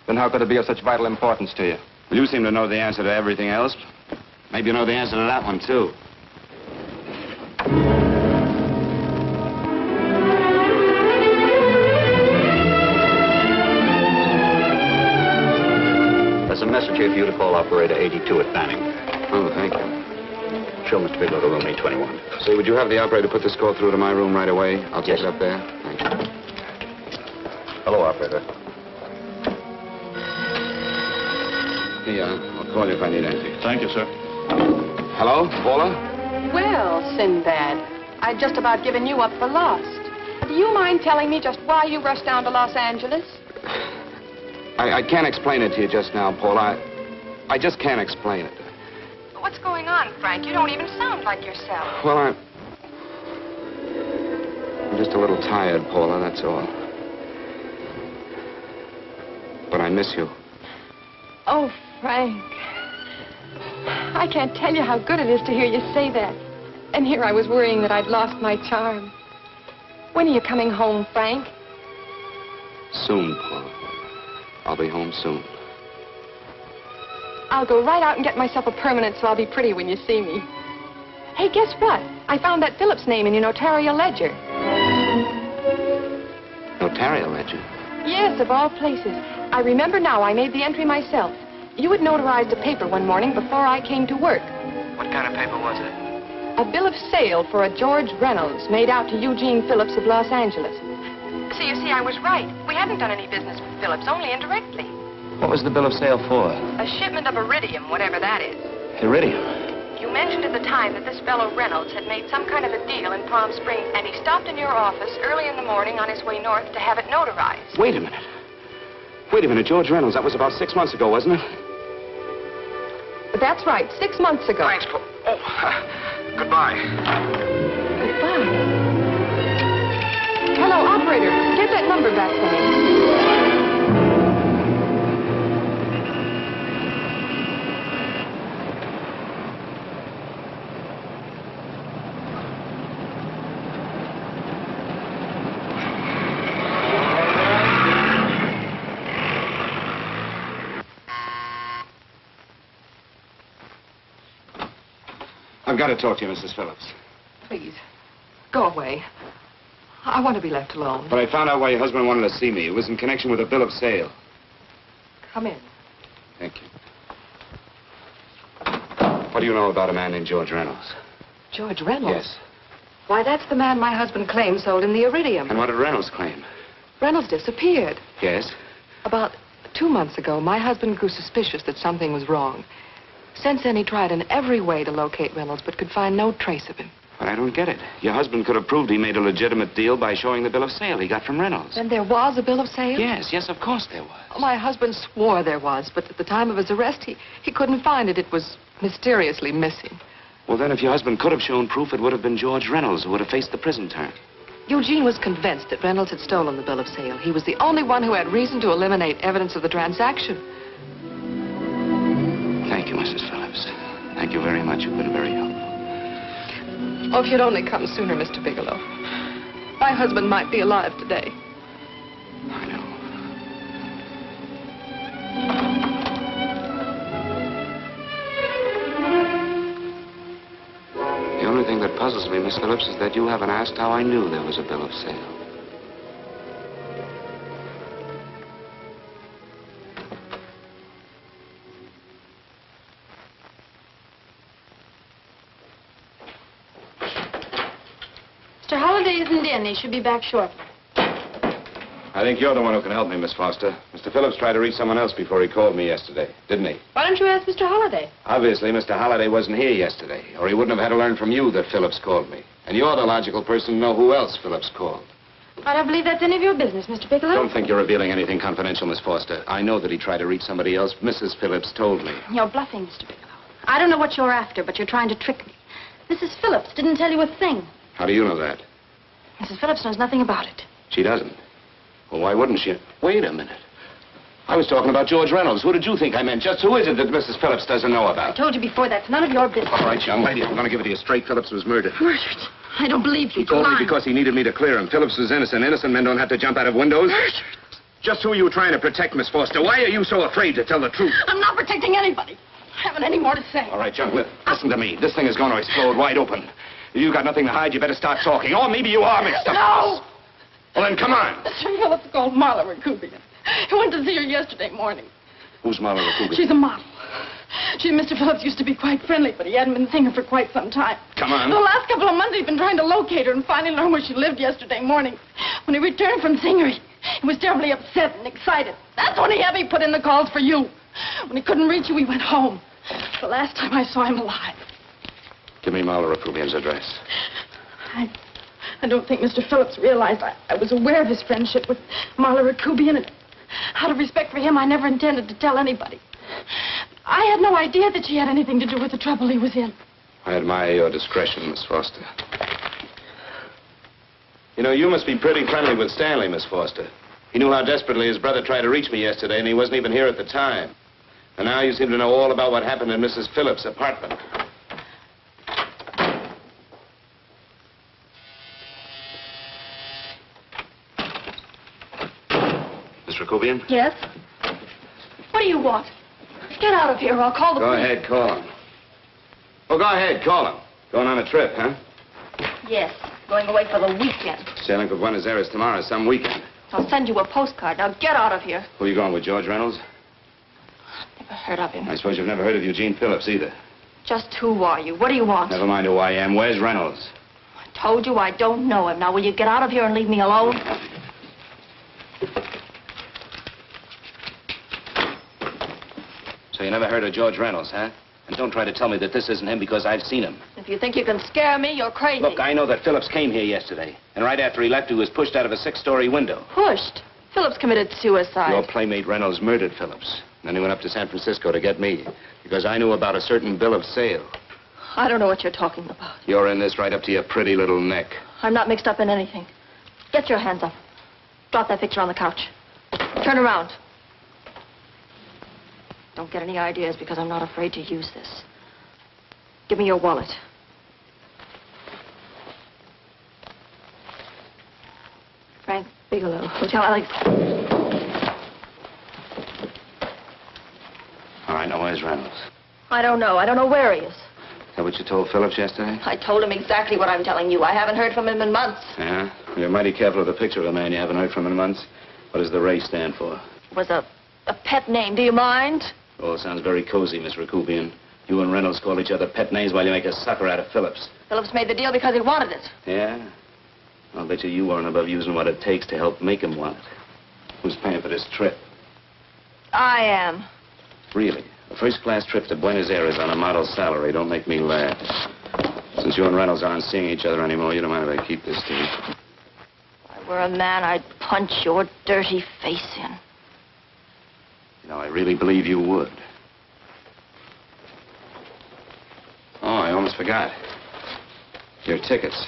Then how could it be of such vital importance to you? Well, you seem to know the answer to everything else. Maybe you know the answer to that one, too. There's a message here for you to call operator 82 at Banning. Oh, thank you. Show Mr. Bigelow to room 821. Say, would you have the operator put this call through to my room right away? I'll take it up there. Thank you. Hello, operator. I'll call you if I need anything. Thank you, sir. Hello, Paula? Well, Sinbad, I'd just about given you up for lost. Do you mind telling me just why you rushed down to Los Angeles? I can't explain it to you just now, Paula. I just can't explain it. What's going on, Frank? You don't even sound like yourself. Well, I'm just a little tired, Paula, that's all. But I miss you. Oh, Frank. I can't tell you how good it is to hear you say that. And here I was worrying that I'd lost my charm. When are you coming home, Frank? Soon, Paula. I'll be home soon. I'll go right out and get myself a permanent so I'll be pretty when you see me. Hey, guess what? I found that Phillips name in your notarial ledger. Notarial ledger? Yes, of all places. I remember now I made the entry myself. You had notarized a paper one morning before I came to work. What kind of paper was it? A bill of sale for a George Reynolds made out to Eugene Phillips of Los Angeles. So you see, I was right. We hadn't done any business with Phillips, only indirectly. What was the bill of sale for? A shipment of iridium, whatever that is. Iridium. You mentioned at the time that this fellow Reynolds had made some kind of a deal in Palm Springs, and he stopped in your office early in the morning on his way north to have it notarized. Wait a minute. Wait a minute, George Reynolds. That was about 6 months ago, wasn't it? That's right, 6 months ago. Thanks, Paul. Oh, goodbye. Goodbye. Hello, operator. Get that number back for me. I've got to talk to you, Mrs. Phillips. Please, go away. I want to be left alone. But I found out why your husband wanted to see me. It was in connection with a bill of sale. Come in. Thank you. What do you know about a man named George Reynolds? George Reynolds? Yes. Why, that's the man my husband claims sold him the iridium. And what did Reynolds claim? Reynolds disappeared. Yes? About 2 months ago, my husband grew suspicious that something was wrong. Since then, he tried in every way to locate Reynolds, but could find no trace of him. But I don't get it. Your husband could have proved he made a legitimate deal by showing the bill of sale he got from Reynolds. Then there was a bill of sale? Yes, of course there was. My husband swore there was, but at the time of his arrest, he couldn't find it. It was mysteriously missing. Well, then, if your husband could have shown proof, it would have been George Reynolds who would have faced the prison term. Eugene was convinced that Reynolds had stolen the bill of sale. He was the only one who had reason to eliminate evidence of the transaction. Thank you, Mrs. Phillips. Thank you very much. You've been very helpful. Oh, if you'd only come sooner, Mr. Bigelow. My husband might be alive today. I know. The only thing that puzzles puzzles me, Miss Phillips, is that you haven't asked how I knew there was a bill of sale. Mr. Holliday isn't in. He should be back shortly. I think you're the one who can help me, Miss Foster. Mr. Phillips tried to reach someone else before he called me yesterday, didn't he? Why don't you ask Mr. Holliday? Obviously, Mr. Holliday wasn't here yesterday, or he wouldn't have had to learn from you that Phillips called me. And you're the logical person to know who else Phillips called. I don't believe that's any of your business, Mr. Bigelow. Don't think you're revealing anything confidential, Miss Foster. I know that he tried to reach somebody else. Mrs. Phillips told me. You're bluffing, Mr. Bigelow. I don't know what you're after, but you're trying to trick me. Mrs. Phillips didn't tell you a thing. How do you know that? Mrs. Phillips knows nothing about it. She doesn't. Well, why wouldn't she? Wait a minute. I was talking about George Reynolds. Who did you think I meant? Just who is it that Mrs. Phillips doesn't know I about? told you before, that's none of your business. All right, young lady, I'm going to give it to you straight. Phillips was murdered. Murdered? I don't believe you. He told me because he needed me to clear him. Phillips was innocent. Innocent men don't have to jump out of windows. Murdered? Just who are you trying to protect, Miss Foster? Why are you so afraid to tell the truth? I'm not protecting anybody. I haven't any more to say. All right, young, listen to me. This thing is going to explode wide open. If you've got nothing to hide, you better start talking. Or maybe you are mixed up. No! Well, then, come on. Mr. Phillips called Marla Rakubian. He went to see her yesterday morning. Who's Marla Rakubian? She's a model. She and Mr. Phillips used to be quite friendly, but he hadn't been seeing her for quite some time. Come on. The last couple of months, he'd been trying to locate her and finally learned where she lived yesterday morning. When he returned from seeing her, he was terribly upset and excited. That's when he had me put in the calls for you. When he couldn't reach you, he went home. The last time I saw him alive. Give me Marla Rakubian's address. I don't think Mr. Phillips realized I was aware of his friendship with Marla Rakubian, and out of respect for him, I never intended to tell anybody. I had no idea that she had anything to do with the trouble he was in. I admire your discretion, Miss Foster. You know, you must be pretty friendly with Stanley, Miss Foster. He knew how desperately his brother tried to reach me yesterday, and he wasn't even here at the time. And now you seem to know all about what happened in Mrs. Phillips' apartment. Miss Rakubian? Yes? What do you want? Get out of here or I'll call the Go police. ahead, call him. Oh, go ahead, call him. Going on a trip, huh? Yes, going away for the weekend. Sailing for Buenos Aires tomorrow, some weekend. I'll send you a postcard. Now get out of here. Who are you going with, George Reynolds? Never heard of him. I suppose you've never heard of Eugene Phillips either. Just who are you? What do you want? Never mind who I am. Where's Reynolds? I told you I don't know him. Now will you get out of here and leave me alone? So you never heard of George Reynolds, huh? And don't try to tell me that this isn't him because I've seen him. If you think you can scare me, you're crazy. Look, I know that Phillips came here yesterday. And right after he left, he was pushed out of a six-story window. Pushed? Phillips committed suicide. Your playmate Reynolds murdered Phillips. And then he went up to San Francisco to get me. Because I knew about a certain bill of sale. I don't know what you're talking about. You're in this right up to your pretty little neck. I'm not mixed up in anything. Get your hands up. Drop that picture on the couch. Turn around. Don't get any ideas because I'm not afraid to use this. Give me your wallet. Frank Bigelow, Hotel Alex. All right, now where's Reynolds? I don't know. I don't know where he is. Is that what you told Phillips yesterday? I told him exactly what I'm telling you. I haven't heard from him in months. Yeah? You're mighty careful of the picture of a man you haven't heard from in months. What does the Ray stand for? It was a pet name. Do you mind? Oh, it sounds very cozy, Miss Rakubian. You and Reynolds call each other pet names while you make a sucker out of Phillips. Phillips made the deal because he wanted it. Yeah? I'll bet you weren't above using what it takes to help make him want it. Who's paying for this trip? I am. Really? A first-class trip to Buenos Aires on a model salary. Don't make me laugh. Since you and Reynolds aren't seeing each other anymore, you don't mind if I keep this to you. If I were a man, I'd punch your dirty face in. You know, I really believe you would. Oh, I almost forgot. Your tickets.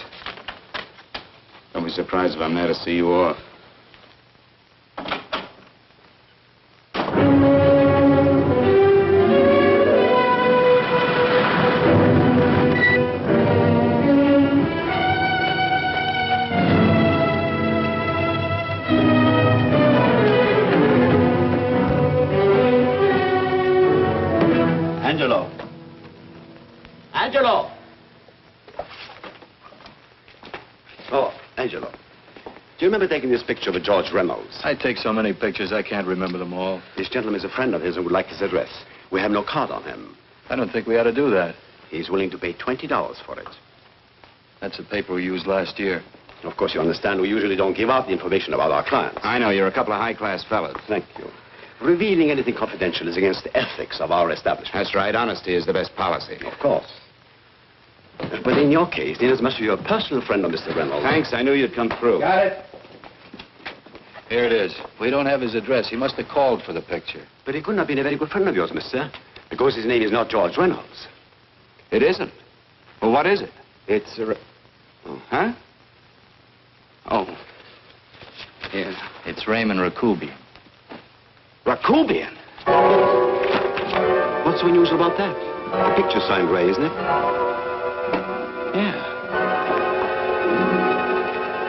Don't be surprised if I'm there to see you off. Angelo. Angelo! Angelo, do you remember taking this picture of a George Reynolds? I take so many pictures, I can't remember them all. This gentleman is a friend of his and would like his address. We have no card on him. I don't think we ought to do that. He's willing to pay $20 for it. That's the paper we used last year. Of course, you understand, we usually don't give out the information about our clients. I know, you're a couple of high-class fellas. Thank you. Revealing anything confidential is against the ethics of our establishment. That's right. Honesty is the best policy. Of course. But in your case, Dean must be your personal friend of Mr. Reynolds. Thanks. I knew you'd come through. Got it. Here it is. We don't have his address. He must have called for the picture. But he couldn't have been a very good friend of yours, mister, because his name is not George Reynolds. It isn't? Well, what is it? It's Huh? Oh. Yeah. It's Raymond Rakubian. Rakubian? What's so unusual about that? The picture's signed Ray, isn't it? Yeah.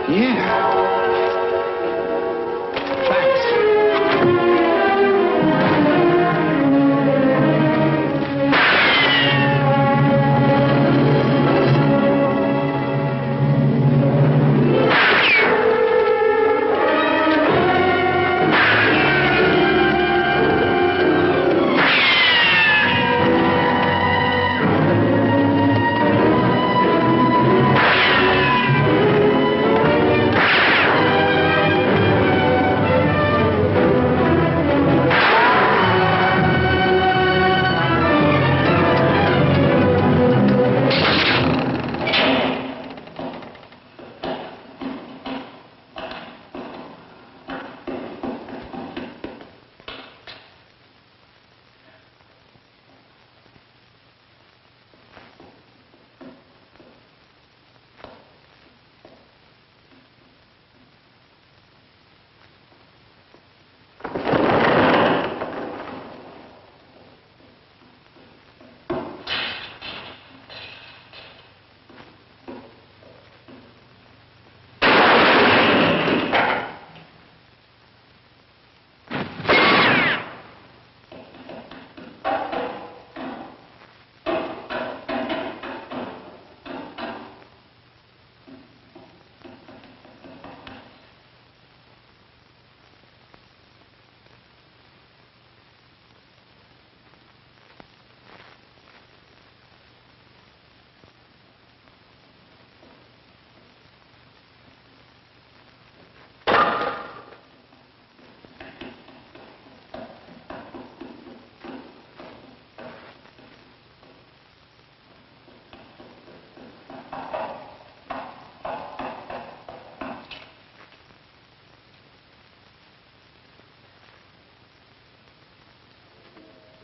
Yeah.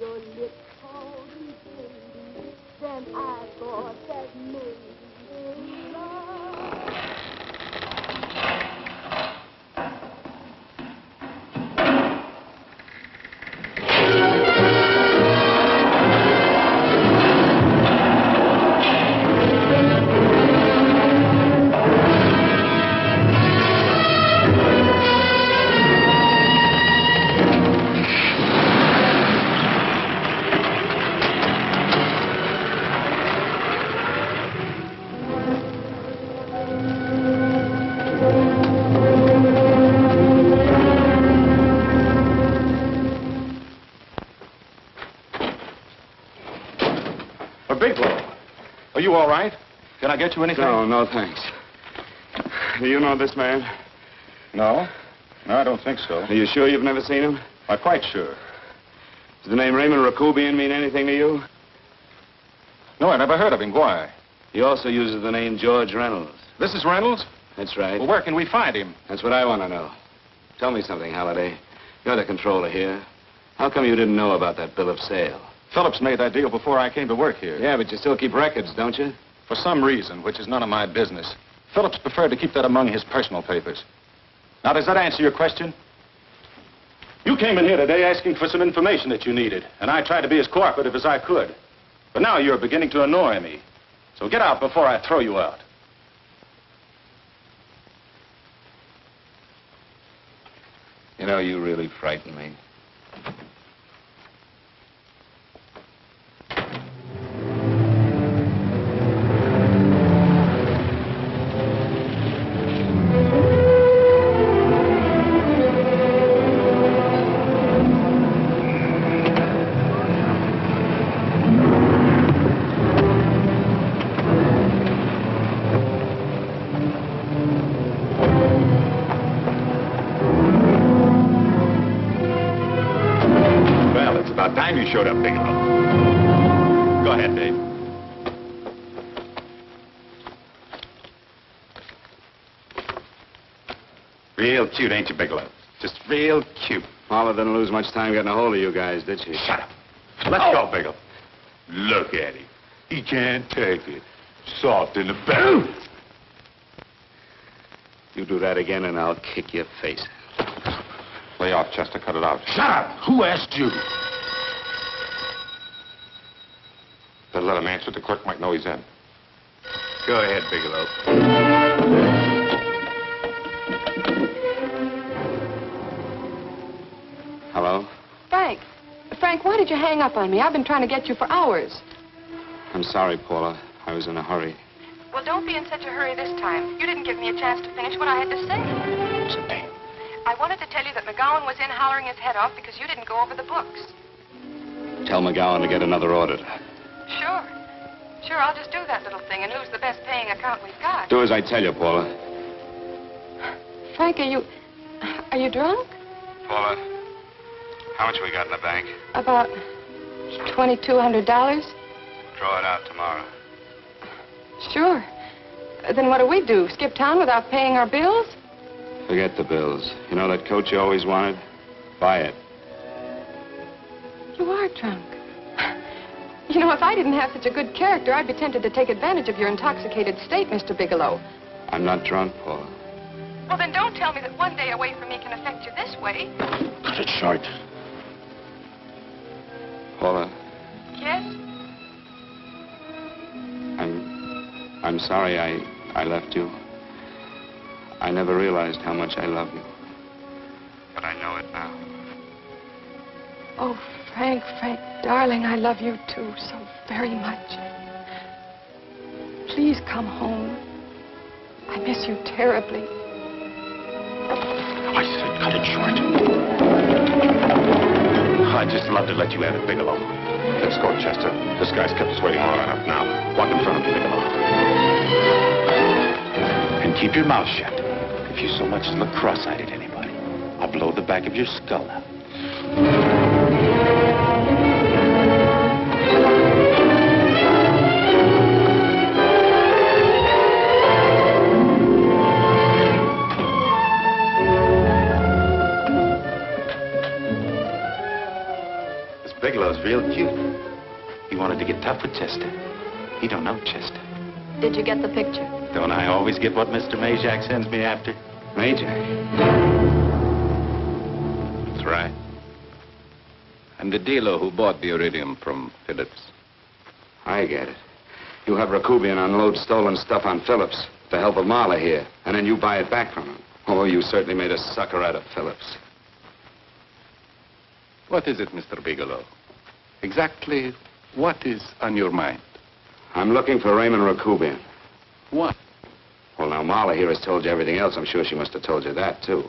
Your lips called me baby, then I thought that maybe love. Are you all right? Can I get you anything? No, thanks. Do you know this man? No. No, I don't think so. Are you sure you've never seen him? I'm quite sure. Does the name Raymond Rakubian mean anything to you? No, I never heard of him. Why? He also uses the name George Reynolds. This is Reynolds? That's right. Well, where can we find him? That's what I want to know. Tell me something, Halliday. You're the controller here. How come you didn't know about that bill of sale? Phillips made that deal before I came to work here. Yeah, but you still keep records, don't you? For some reason, which is none of my business, Phillips preferred to keep that among his personal papers. Now, does that answer your question? You came in here today asking for some information that you needed, and I tried to be as cooperative as I could. But now you're beginning to annoy me. So get out before I throw you out. You know, you really frighten me. showed up, Bigelow. Go ahead, Dave. Real cute, ain't you, Bigelow? Just real cute. Paula didn't lose much time getting a hold of you guys, did she? Shut up. Let's go, Bigelow. Look at him. He can't take it. Soft in the back. You do that again and I'll kick your face. Lay off, Chester. Cut it out. Shut up! Who asked you? Better let him answer. The clerk might know he's in. Go ahead, Bigelow. Hello? Frank. Frank, why did you hang up on me? I've been trying to get you for hours. I'm sorry, Paula. I was in a hurry. Well, don't be in such a hurry this time. You didn't give me a chance to finish what I had to say. What's the name? I wanted to tell you that McGowan was in hollering his head off because you didn't go over the books. Tell McGowan to get another auditor. Sure. Sure, I'll just do that little thing and lose the best paying account we've got. Do as I tell you, Paula. Frank, are you drunk? Paula, how much we got in the bank? About $2,200. Draw it out tomorrow. Sure. Then what do? Skip town without paying our bills? Forget the bills. You know that coat you always wanted? Buy it. You are drunk. You know, if I didn't have such a good character, I'd be tempted to take advantage of your intoxicated state, Mr. Bigelow. I'm not drunk, Paula. Well, then don't tell me that one day away from me can affect you this way. Cut it short. Paula, Yes? I'm sorry I left you. I never realized how much I love you. But I know it now. Oh, Frank, darling, I love you too so very much. Please come home. I miss you terribly. I said cut it short. I'd just love to let you have it, Bigelow. Let's go, Chester. This guy's kept us waiting long enough now. Walk in front of me, Bigelow. And keep your mouth shut. If you so much as look cross-eyed at anybody, I'll blow the back of your skull out. Bigelow's real cute. He wanted to get tough with Chester. He don't know Chester. Did you get the picture? Don't I always get what Mr. Majak sends me after? Majak? That's right. I'm the dealer who bought the iridium from Phillips. I get it. You have Rakubian unload stolen stuff on Phillips with the help of Marla here, and then you buy it back from him. Oh, you certainly made a sucker out of Phillips. What is it, Mr. Bigelow? Exactly what is on your mind? I'm looking for Raymond Rakubian. What? Well, now, Marla here has told you everything else. I'm sure she must have told you that, too.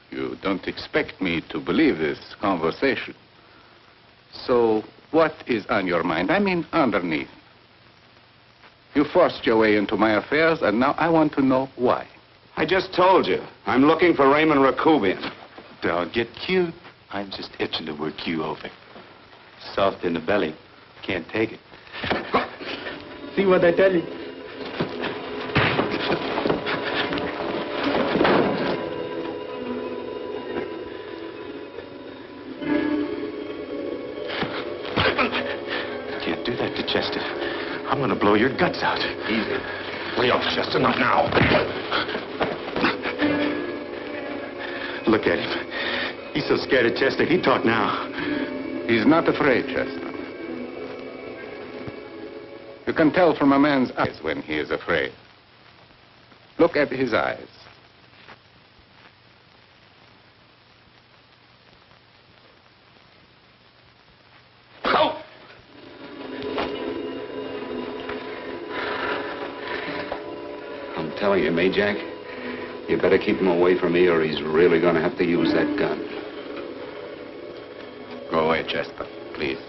You don't expect me to believe this conversation. So, what is on your mind? I mean, underneath. You forced your way into my affairs, and now I want to know why. I just told you. I'm looking for Raymond Rakubian. Don't get cute. I'm just itching to work you over. Soft in the belly. Can't take it. See what I tell you? Can't do that to Chester. I'm gonna blow your guts out. Easy. Lay off, Chester, not now. Look at him. He's so scared of Chester, he'd talk now. He's not afraid, Chester. You can tell from a man's eyes when he is afraid. Look at his eyes. Oh! I'm telling you, Majak, you better keep him away from me or he's really going to have to use that gun. Go away, Chester, please.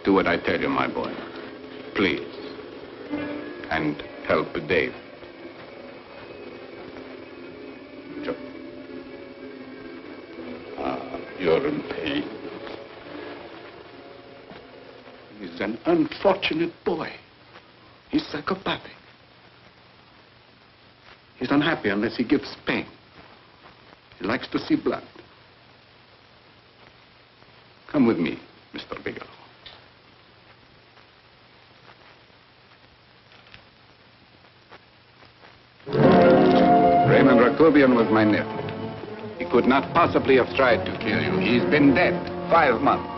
Do what I tell you, my boy. Please. And help Dave. Joe. You're is an unfortunate boy. He's psychopathic. He's unhappy unless he gives pain. He likes to see blood. Come with me, Mr. Bigelow. Raymond Rakubian was my nephew. He could not possibly have tried to kill you. He's been dead 5 months.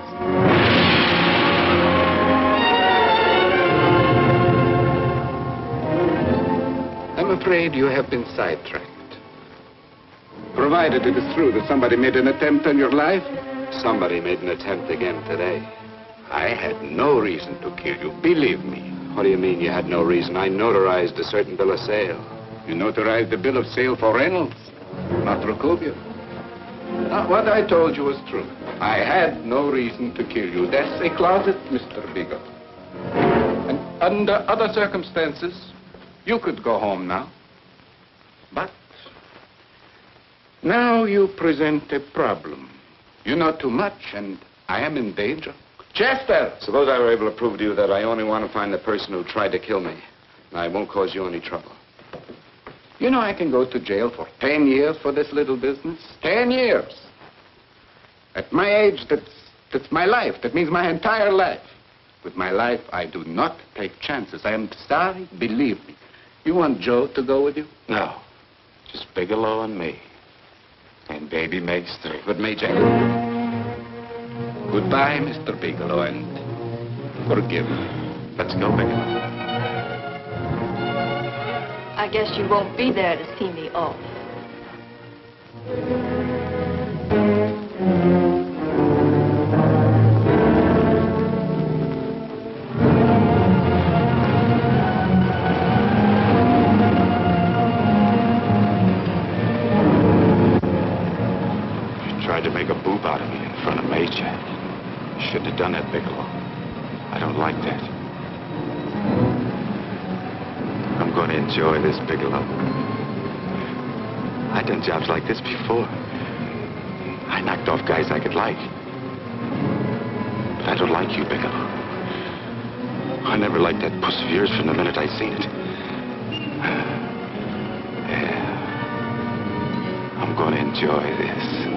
I'm afraid you have been sidetracked. Provided it is true that somebody made an attempt on your life. Somebody made an attempt again today. I had no reason to kill you, believe me. What do you mean you had no reason? I notarized a certain bill of sale. You notarized the bill of sale for Reynolds, not Rakubian. What I told you was true. I had no reason to kill you. That's a closet, Mr. Bigelow. And under other circumstances, you could go home now. But now you present a problem. You know too much, and I am in danger. Chester! Suppose I were able to prove to you that I only want to find the person who tried to kill me. And I won't cause you any trouble. You know I can go to jail for 10 years for this little business. 10 years. At my age, that's my life. That means my entire life. With my life, I do not take chances. I am sorry, believe me. You want Joe to go with you? No. Just Bigelow and me. And baby Meg's 3. But Major... Goodbye, Mr. Bigelow, and forgive me. Let's go, Bigelow. I guess you won't be there to see me off. You tried to make a boob out of me in front of Major. You shouldn't have done that, Bigelow. I don't like that. I'm going to enjoy this, Bigelow. I've done jobs like this before. I knocked off guys I could like. But I don't like you, Bigelow. I never liked that puss of yours from the minute I seen it. Yeah. I'm going to enjoy this.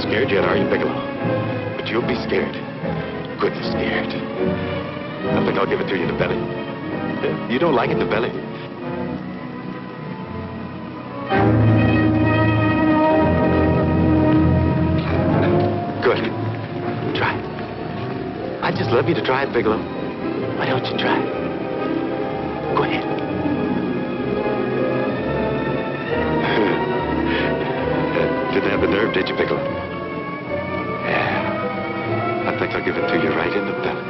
Scared yet, are you, Bigelow? But you'll be scared. Good scared. I think I'll give it to you in the belly. You don't like it in the belly? Good. Try it. I'd just love you to try it, Bigelow. Why don't you try it? Go ahead. Didn't have the nerve, did you, Bigelow? I think I'll give it to you right in the belly.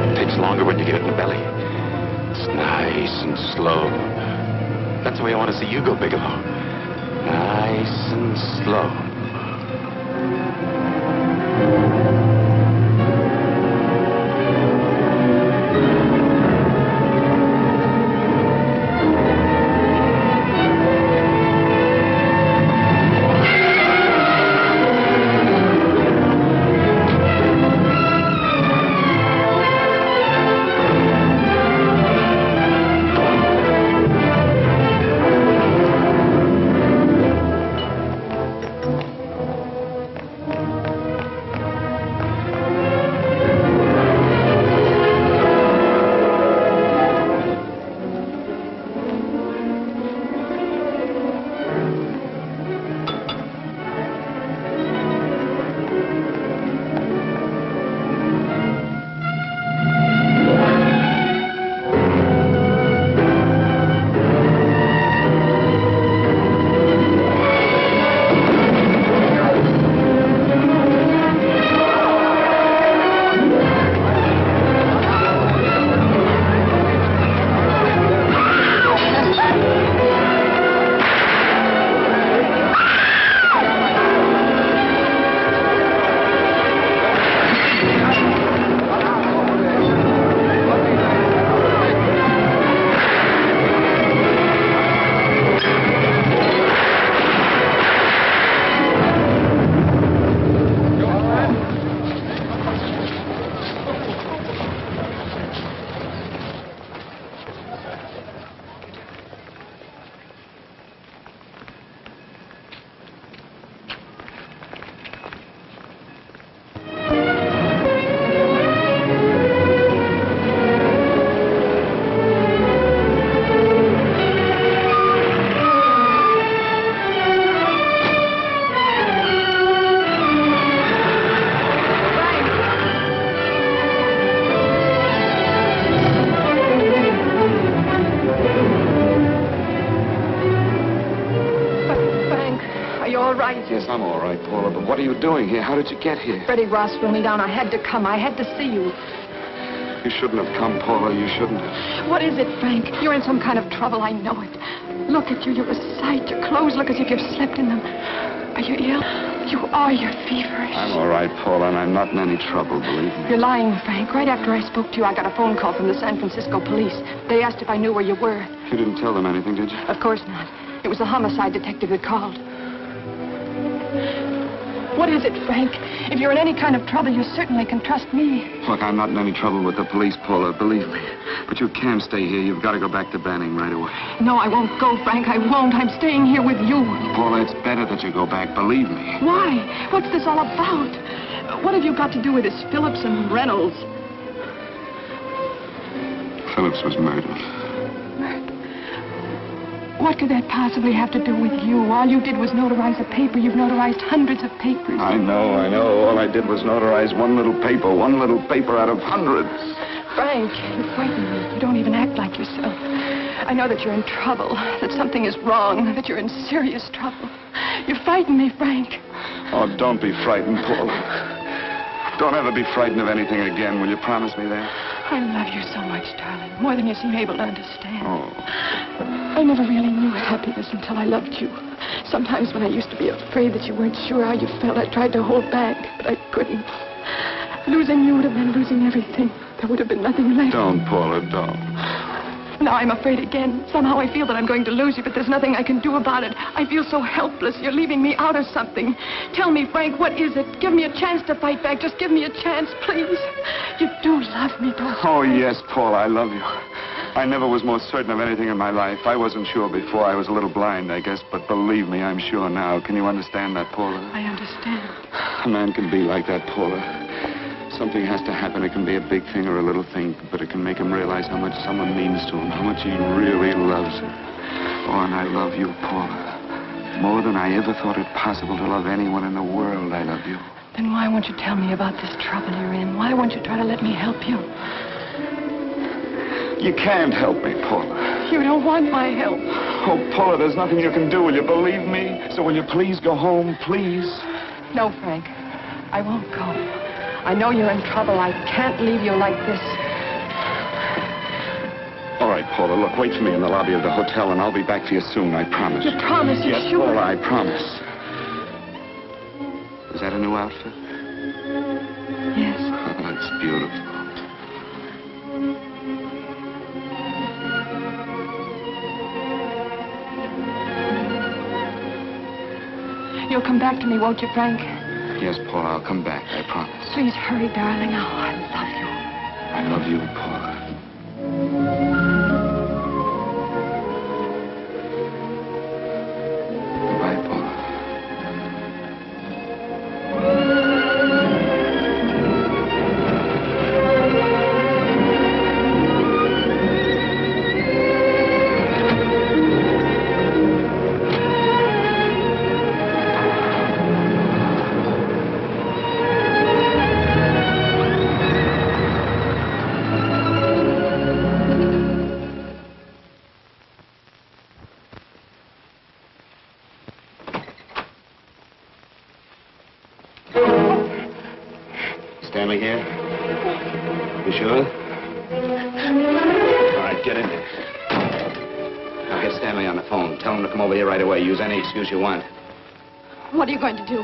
It takes longer when you get it in the belly. It's nice and slow. That's the way I want to see you go, Bigelow. Nice and slow. right. Yes, I'm all right, Paula, but what are you doing here? How did you get here? Freddie Ross threw me down. I had to come. I had to see you. You shouldn't have come, Paula. You shouldn't have. What is it, Frank? You're in some kind of trouble. I know it. Look at you. You're a sight. Your clothes look as if you've slept in them. Are you ill? You are. You're feverish. I'm all right, Paula, and I'm not in any trouble, believe me. You're lying, Frank. Right after I spoke to you, I got a phone call from the San Francisco police. They asked if I knew where you were. You didn't tell them anything, did you? Of course not. It was the homicide detective that called. What is it, Frank? If you're in any kind of trouble, you certainly can trust me. Look, I'm not in any trouble with the police, Paula, believe me. But you can't stay here. You've got to go back to Banning right away. No, I won't go, Frank. I won't. I'm staying here with you. Paula, it's better that you go back, believe me. Why? What's this all about? What have you got to do with this Phillips and Reynolds? Phillips was murdered. What could that possibly have to do with you? All you did was notarize a paper. You've notarized hundreds of papers. I know. All I did was notarize one little paper out of hundreds. Frank, you frighten me. You don't even act like yourself. I know that you're in trouble, that something is wrong, that you're in serious trouble. You frighten me, Frank. Oh, don't be frightened, Paula. Don't ever be frightened of anything again. Will you promise me that? I love you so much, darling. More than you seem able to understand. Oh. I never really knew happiness until I loved you. Sometimes when I used to be afraid that you weren't sure how you felt, I tried to hold back, but I couldn't. Losing you would have meant losing everything. There would have been nothing left. Don't, Paula, don't. Now I'm afraid again. Somehow I feel that I'm going to lose you, but there's nothing I can do about it. I feel so helpless. You're leaving me out of something. Tell me, Frank, what is it? Give me a chance to fight back. Just give me a chance, please. You do love me, don't you? Oh, yes, Paula, I love you. I never was more certain of anything in my life. I wasn't sure before. I was a little blind, I guess, but believe me, I'm sure now. Can you understand that, Paula? I understand. A man can be like that, Paula. Something has to happen. It can be a big thing or a little thing, but it can make him realize how much someone means to him, how much he really loves her. Oh, and I love you, Paula. More than I ever thought it possible to love anyone in the world, I love you. Then why won't you tell me about this trouble you're in? Why won't you try to let me help you? You can't help me, Paula. You don't want my help. Oh, Paula, there's nothing you can do. Will you believe me? So will you please go home, please? No, Frank. I won't go. I know you're in trouble. I can't leave you like this. All right, Paula, look, wait for me in the lobby of the hotel, and I'll be back for you soon, I promise. You promise? You're yes, sure? Paula, I promise. Is that a new outfit? Yes. Oh, that's beautiful. You'll come back to me, won't you, Frank? Yes, Paula, I'll come back, I promise. Please hurry, darling. Oh, I love you. I love you, Paula. Goodbye, Paula. Stanley here? You sure? All right, get in there. Now get Stanley on the phone. Tell him to come over here right away. Use any excuse you want. What are you going to do?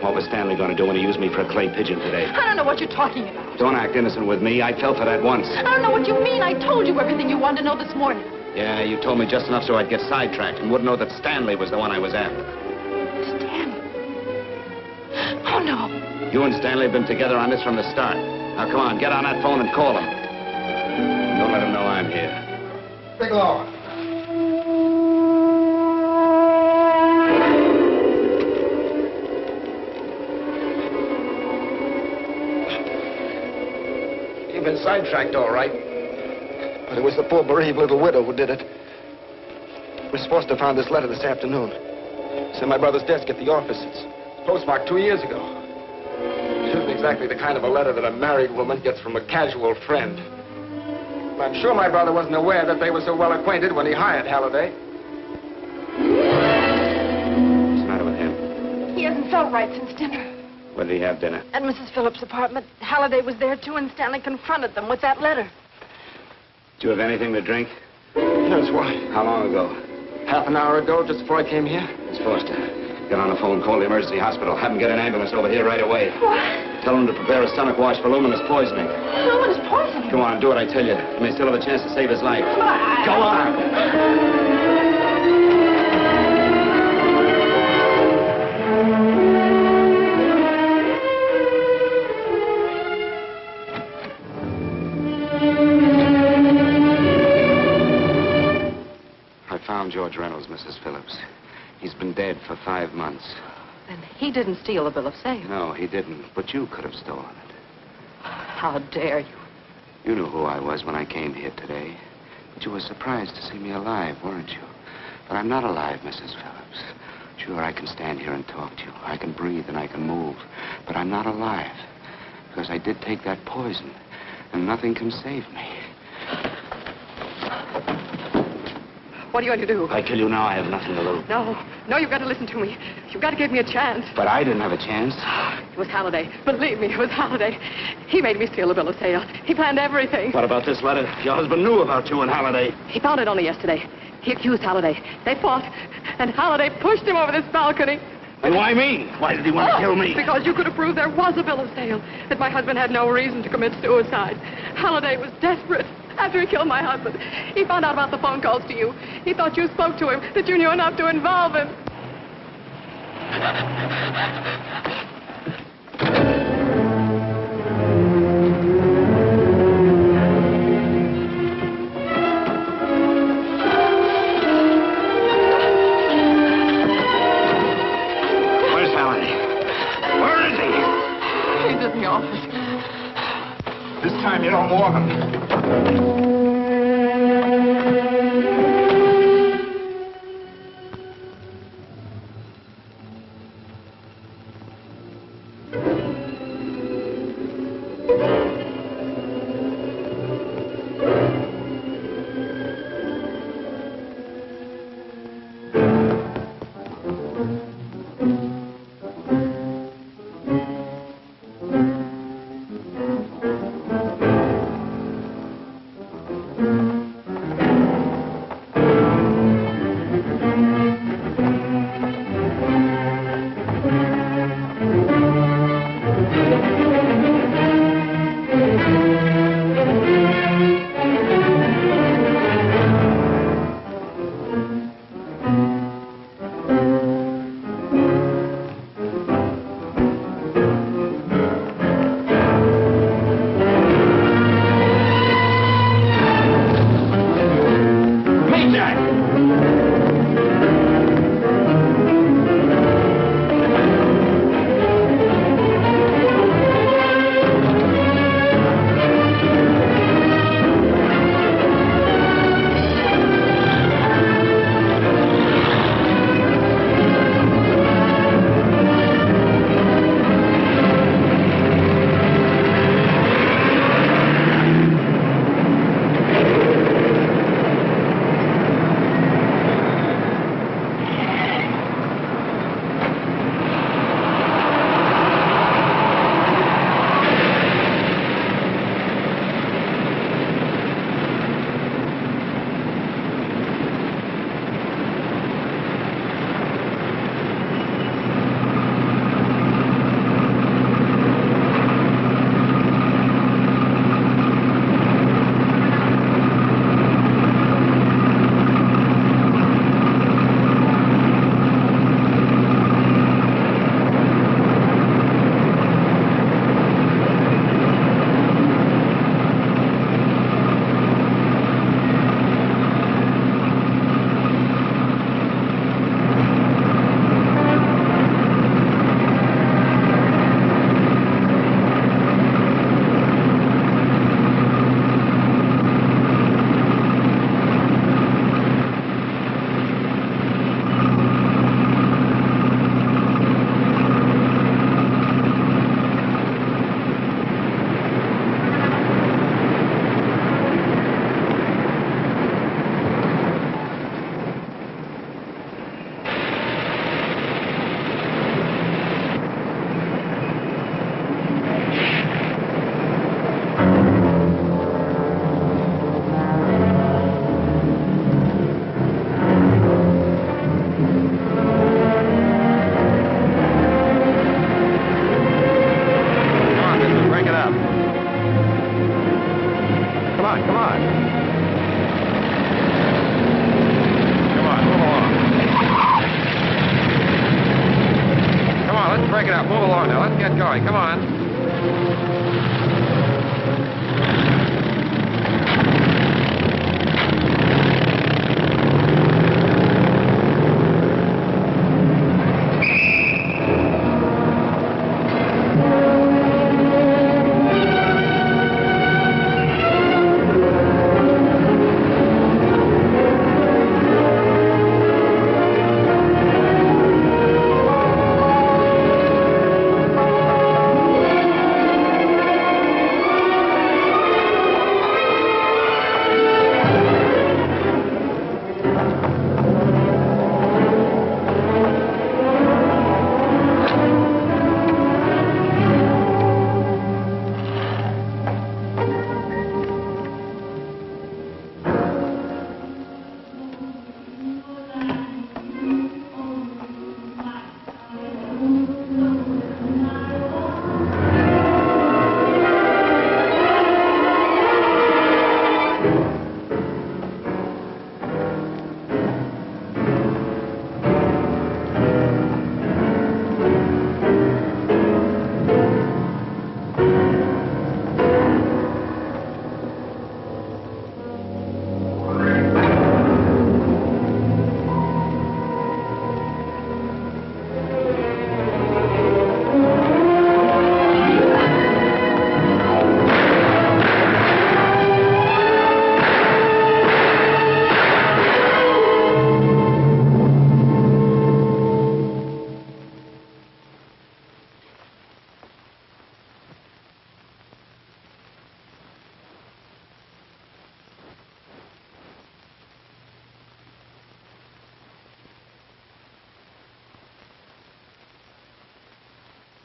What was Stanley going to do when he used me for a clay pigeon today? I don't know what you're talking about. Don't act innocent with me. I fell for that once. I don't know what you mean. I told you everything you wanted to know this morning. Yeah, you told me just enough so I'd get sidetracked and wouldn't know that Stanley was the one I was after. Stanley? Oh, no. You and Stanley have been together on this from the start. Now, come on, get on that phone and call him. Don't let him know I'm here. Bigelow. You've been sidetracked, all right. But it was the poor bereaved little widow who did it. Miss Foster found this letter this afternoon. It's in my brother's desk at the office. It's postmarked 2 years ago. It isn't exactly the kind of a letter that a married woman gets from a casual friend. I'm sure my brother wasn't aware that they were so well acquainted when he hired Halliday. What's the matter with him? all right since dinner. When did he have dinner? At Mrs. Phillips' apartment. Halliday was there, too, and Stanley confronted them with that letter. Do you have anything to drink? Yes, why? How long ago? Half an hour ago, just before I came here. Miss Foster, get on the phone, call the emergency hospital. Have them get an ambulance over here right away. What? Tell them to prepare a stomach wash for luminous poisoning. Luminous poisoning? Come on, do what I tell you. You may still have a chance to save his life. Go on! I found George Reynolds, Mrs. Phillips. He's been dead for 5 months. And he didn't steal the bill of sale. No, he didn't. But you could have stolen it. How dare you? You knew who I was when I came here today. But you were surprised to see me alive, weren't you? But I'm not alive, Mrs. Phillips. Sure, I can stand here and talk to you. I can breathe and I can move. But I'm not alive. Because I did take that poison. And nothing can save me. What are you going to do? If I kill you now, I have nothing to lose. No, you've got to listen to me. You've got to give me a chance. But I didn't have a chance. It was Halliday. Believe me, it was Halliday. He made me steal the bill of sale. He planned everything. What about this letter? Your husband knew about you and Halliday. He found it only yesterday. He accused Halliday. They fought, and Halliday pushed him over this balcony. And why me? Why did he want to kill me? Because you could have proved there was a bill of sale, that my husband had no reason to commit suicide. Halliday was desperate. After he killed my husband, he found out about the phone calls to you. He thought you spoke to him, that you knew enough to involve him. Where's Halliday? Where is he? He's in the office. This time you don't warn him. on now. Let's get going. Come on.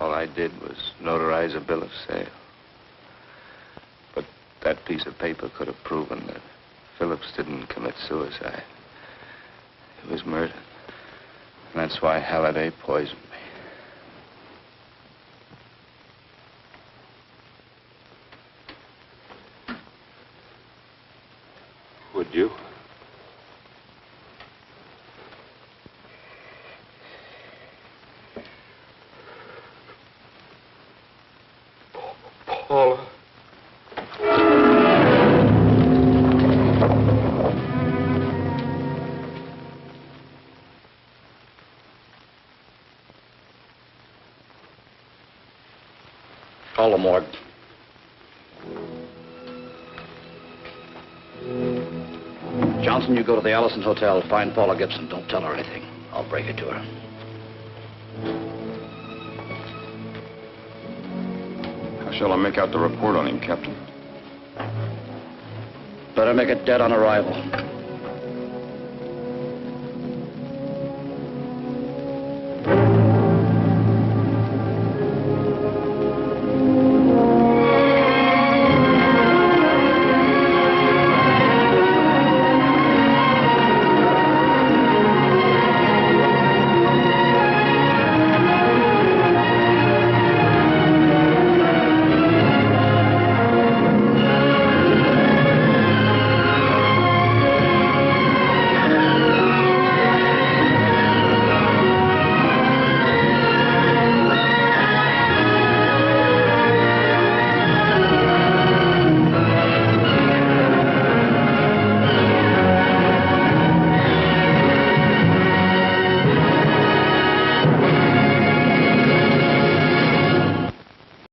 All I did was notarize a bill of sale. But that piece of paper could have proven that Phillips didn't commit suicide. He was murdered. And that's why Halliday poisoned me. Would you? Paula. Call the morgue. Johnson, you go to the Allison Hotel, find Paula Gibson. Don't tell her anything. I'll break it to her. How shall I make out the report on him, Captain? Better make it dead on arrival.